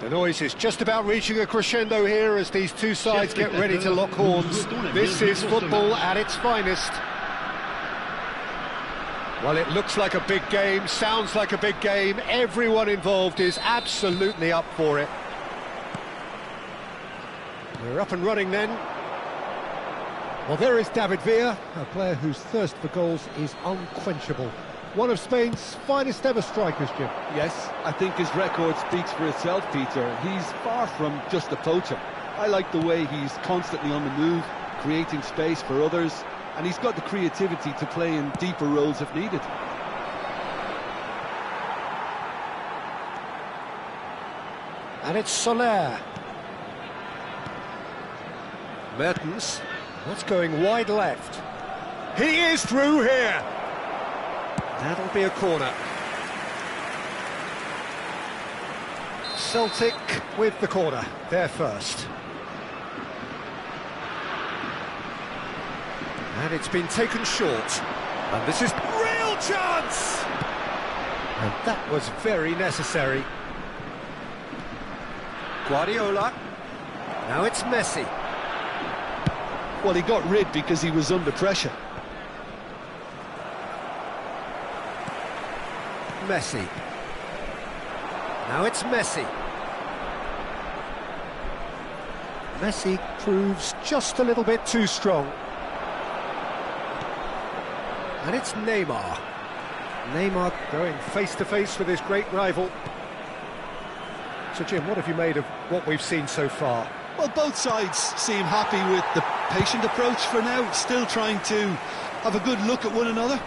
The noise is just about reaching a crescendo here as these two sides get ready to lock horns. This is football at its finest. Well, it looks like a big game, sounds like a big game. Everyone involved is absolutely up for it. We're up and running then. Well, there is David Villa, a player whose thirst for goals is unquenchable. One of Spain's finest ever strikers, Jim. Yes, I think his record speaks for itself, Peter. He's far from just a poacher. I like the way he's constantly on the move, creating space for others, and he's got the creativity to play in deeper roles if needed. And it's Soler. Mertens. That's going wide left. He is through here. That'll be a corner. Celtic with the corner. They're first. And it's been taken short. And this is real chance! And that was very necessary. Guardiola. Now it's Messi. Well, he got rid because he was under pressure. Messi. Now it's Messi. Messi proves just a little bit too strong. And it's Neymar. Neymar going face-to-face with his great rival. So, Jim, what have you made of what we've seen so far? Well, both sides seem happy with the patient approach for now, still trying to have a good look at one another.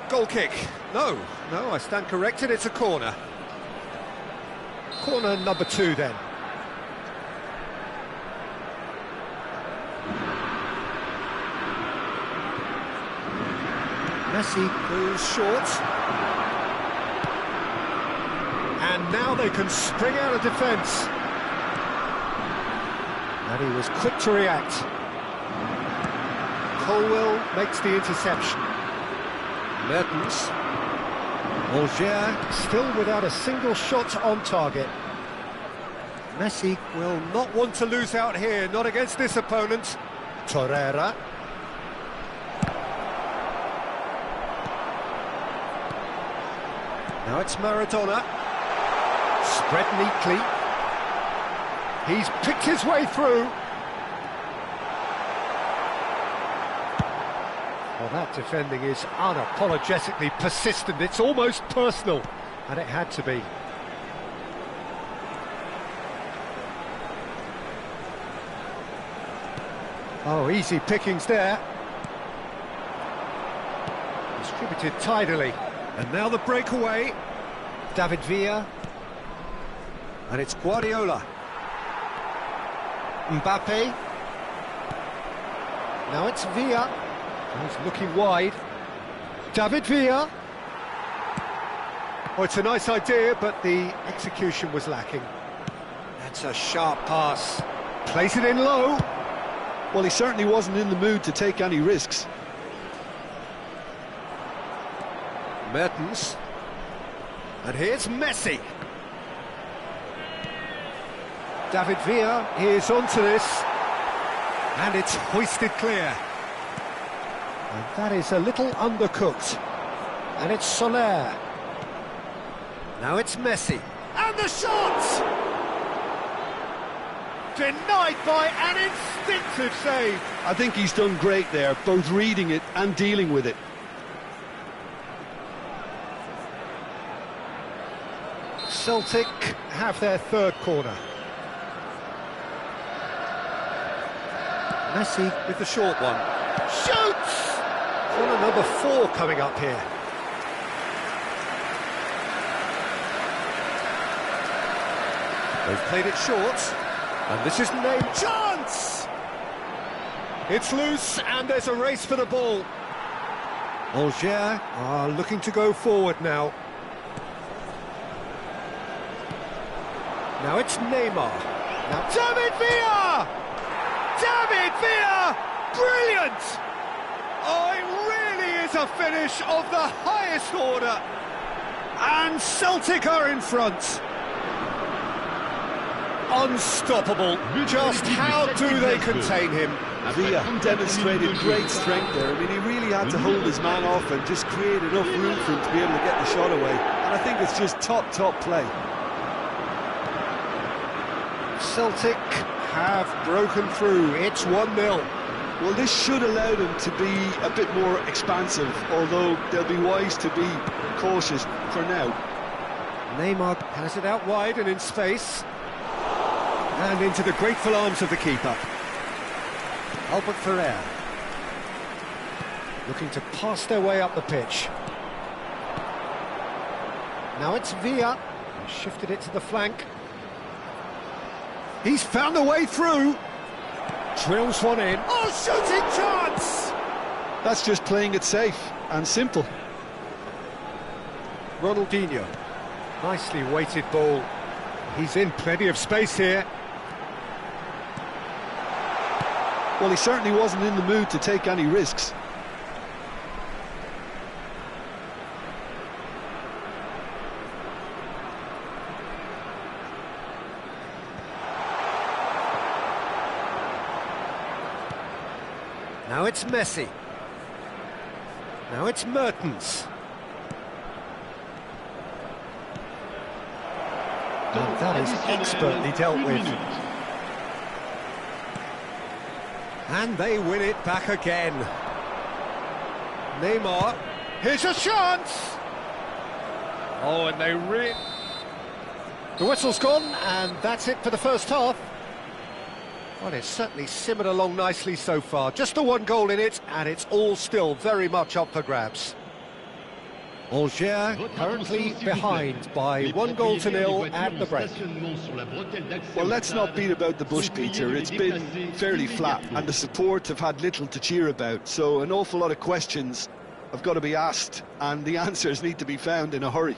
Goal kick. No, I stand corrected, it's a corner. Corner number 2 then. Messi goes short. And now they can spring out of defence. And he was quick to react. Colwell makes the interception. Mertens. Alger still without a single shot on target. Messi will not want to lose out here, not against this opponent. Torreira. Now it's Maradona. Spread neatly. He's picked his way through. Well, that defending is unapologetically persistent. It's almost personal, and it had to be. Oh, easy pickings there. Distributed tidily. And now the breakaway. David Villa. And it's Guardiola. Mbappe. Now it's Villa. He's looking wide. David Villa. Oh, it's a nice idea, but the execution was lacking. That's a sharp pass. Plays it in low. Well, he certainly wasn't in the mood to take any risks. Mertens. And here's Messi. David Villa is onto this. And it's hoisted clear. And that is a little undercooked. And it's Soler. Now it's Messi. And the shot! Denied by an instinctive save. I think he's done great there, both reading it and dealing with it. Celtic have their third corner. Messi with the short one. Shoots! Corner number 4 coming up here. They've played it short, and this is Neymar. Chance! It's loose, and there's a race for the ball. Alger are looking to go forward now. Now it's Neymar. Now David Villa! David Villa! Brilliant! Oh, it really is a finish of the highest order. And Celtic are in front. Unstoppable. Just how do they contain him? Villa demonstrated great strength there. I mean, he really had to hold his man off and just create enough room for him to be able to get the shot away. And I think it's just top play. Celtic have broken through. It's 1-0. Well, this should allow them to be a bit more expansive, although they'll be wise to be cautious for now. Neymar has it out wide and in space. And into the grateful arms of the keeper. Albert Ferrer. Looking to pass their way up the pitch. Now it's Villa. Shifted it to the flank. He's found a way through. Drills one in. Oh, shooting chance! That's just playing it safe and simple. Ronaldinho. Nicely weighted ball. He's in plenty of space here. Well, he certainly wasn't in the mood to take any risks. Now it's Messi. Now it's Mertens. And that is expertly dealt with. And they win it back again. Neymar. Here's a chance! Oh, and they The whistle's gone, and that's it for the first half. Well, it's certainly simmered along nicely so far. Just the one goal in it, and it's all still very much up for grabs. Alger currently behind by 1-0 at the break. Well, let's not beat about the bush, Peter. It's been fairly flat, and the support have had little to cheer about. So an awful lot of questions have got to be asked, and the answers need to be found in a hurry.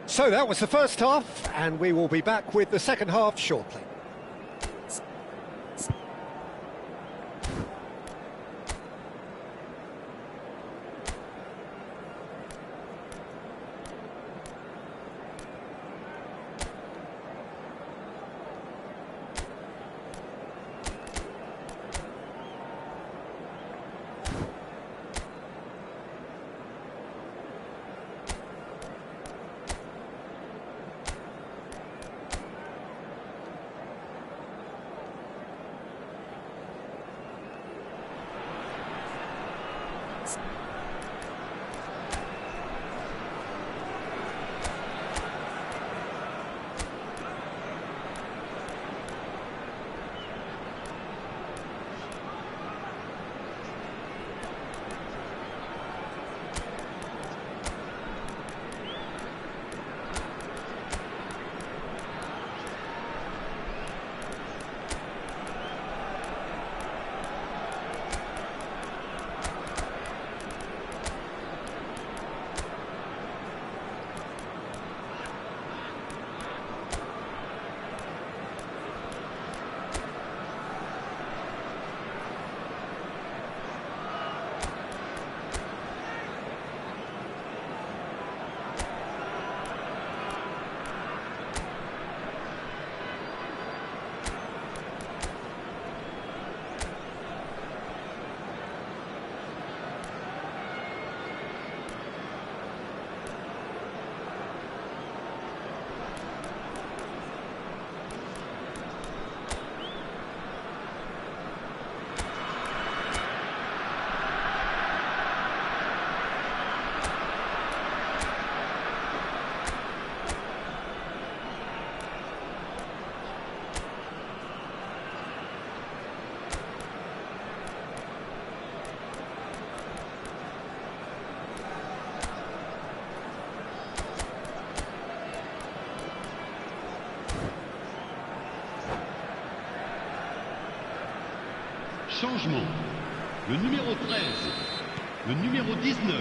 So that was the first half, and we will be back with the second half shortly. Changement. Le numéro 13. Le numéro 19.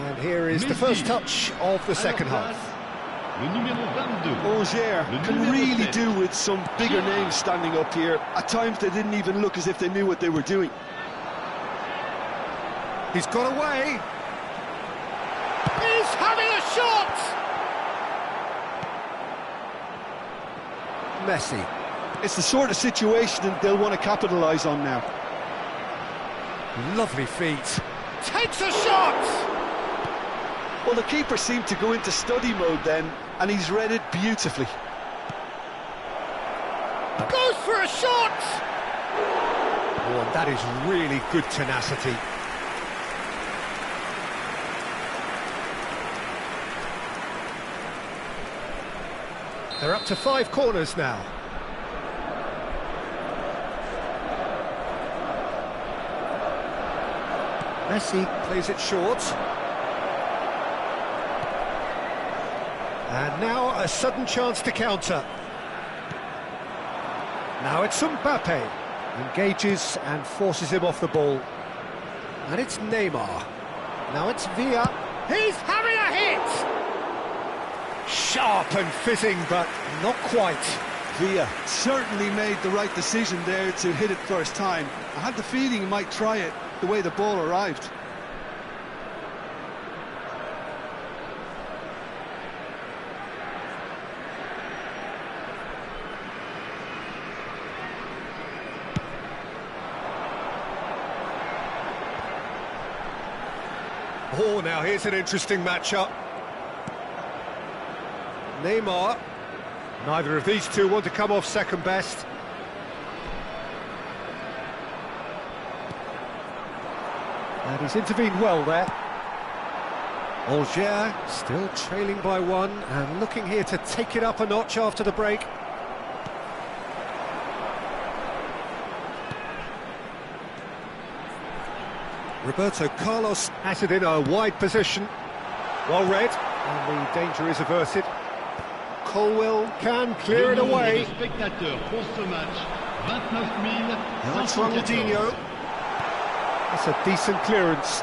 And here is the first touch of the second half. Le numéro 22. Auxerre can really do with some bigger names standing up here. At times they didn't even look as if they knew what they were doing. He's got away. He's having a shot! Messi. It's the sort of situation that they'll want to capitalise on now. Lovely feet. Takes a shot! Well, the keeper seemed to go into study mode then, and he's read it beautifully. Goes for a shot! Oh, and that is really good tenacity. They're up to 5 corners now. Messi plays it short. And now a sudden chance to counter. Now it's Mbappe. Engages and forces him off the ball. And it's Neymar. Now it's Villa. He's having a hit! Sharp and fitting, but not quite. Villa certainly made the right decision there to hit it first time. I had the feeling he might try it the way the ball arrived. Oh, now here's an interesting matchup. Neymar. Neither of these two want to come off second best. And he's intervened well there. Auxerre still trailing by 1 and looking here to take it up a notch after the break. Roberto Carlos has it in a wide position. Well read, and the danger is averted. Colwell can clear it away. Now it's Ronaldinho. That's a decent clearance.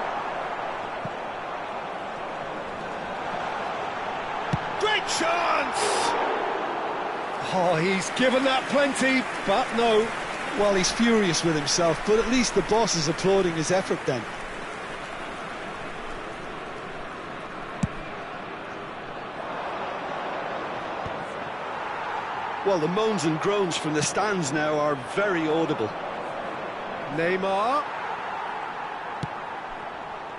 Great chance! Oh, he's given that plenty, but no. Well, he's furious with himself, but at least the boss is applauding his effort then. Well, the moans and groans from the stands now are very audible. Neymar.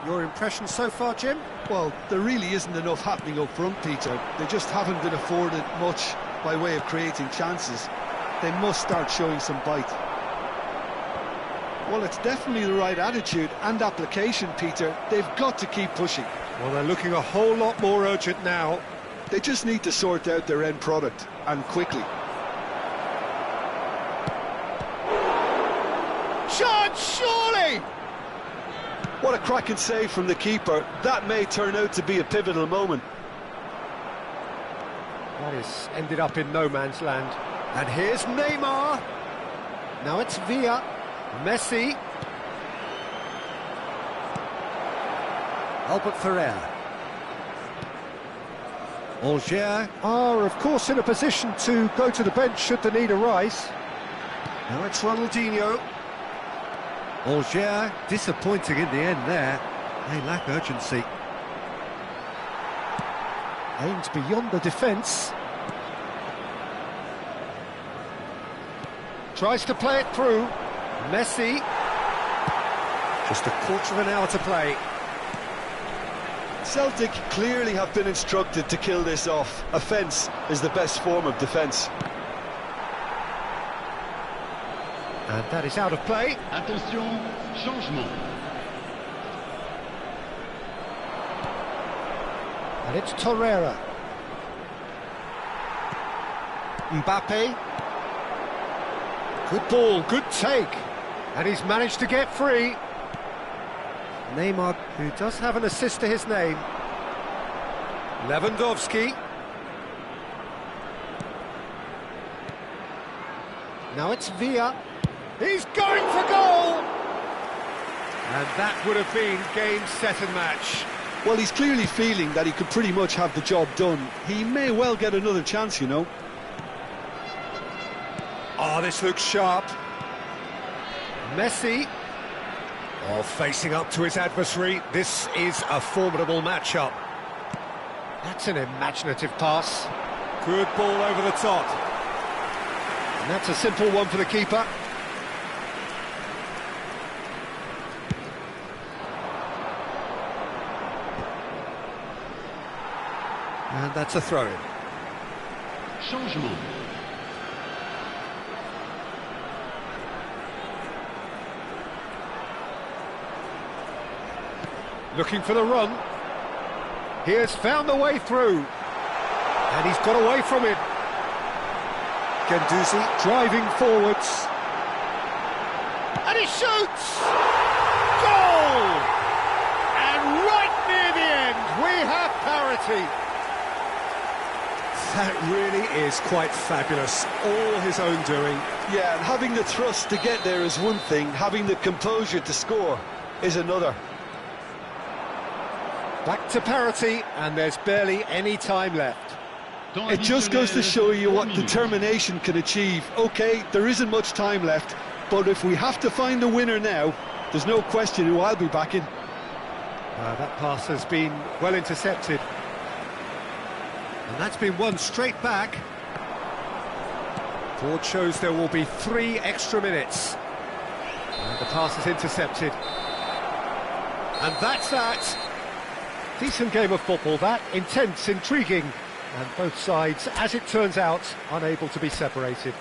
Your impression so far, Jim? Well, there really isn't enough happening up front, Peter. They just haven't been afforded much by way of creating chances. They must start showing some bite. Well, it's definitely the right attitude and application, Peter. They've got to keep pushing. Well, they're looking a whole lot more urgent now. They just need to sort out their end product, and quickly. Chance, surely! What a cracking save from the keeper. That may turn out to be a pivotal moment. That has ended up in no man's land. And here's Neymar. Now it's Villa. Messi. Albert Ferrer. Auxerre are, of course, in a position to go to the bench should the need arise. Now it's Ronaldinho. Auxerre disappointing in the end there. They lack urgency. Aimed beyond the defence. Tries to play it through. Messi. Just a quarter of an hour to play. Celtic clearly have been instructed to kill this off. Offence is the best form of defence. And that is out of play. Attention, changement. And it's Torreira. Mbappe. Good ball, good take. And he's managed to get free. Neymar, who does have an assist to his name. Lewandowski. Now it's Villa. He's going for goal! And that would have been game, set and match. Well, he's clearly feeling that he could pretty much have the job done. He may well get another chance, you know. Oh, this looks sharp. Messi. Oh, facing up to his adversary. This is a formidable matchup. That's an imaginative pass. Good ball over the top. And that's a simple one for the keeper. And that's a throw-in. Changement. Looking for the run. He has found the way through. And he's got away from it. Guendouzi driving forwards. And he shoots! Goal! And right near the end, we have parity. That really is quite fabulous. All his own doing. Yeah, and having the thrust to get there is one thing. Having the composure to score is another. Back to parity, and there's barely any time left. It just goes to show you what determination can achieve. OK, there isn't much time left, but if we have to find a winner now, there's no question who I'll be backing. That pass has been well intercepted. And that's been won straight back. Board shows there will be 3 extra minutes. And the pass is intercepted. And that's that. Decent game of football, that. Intense, intriguing. And both sides, as it turns out, unable to be separated.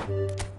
it.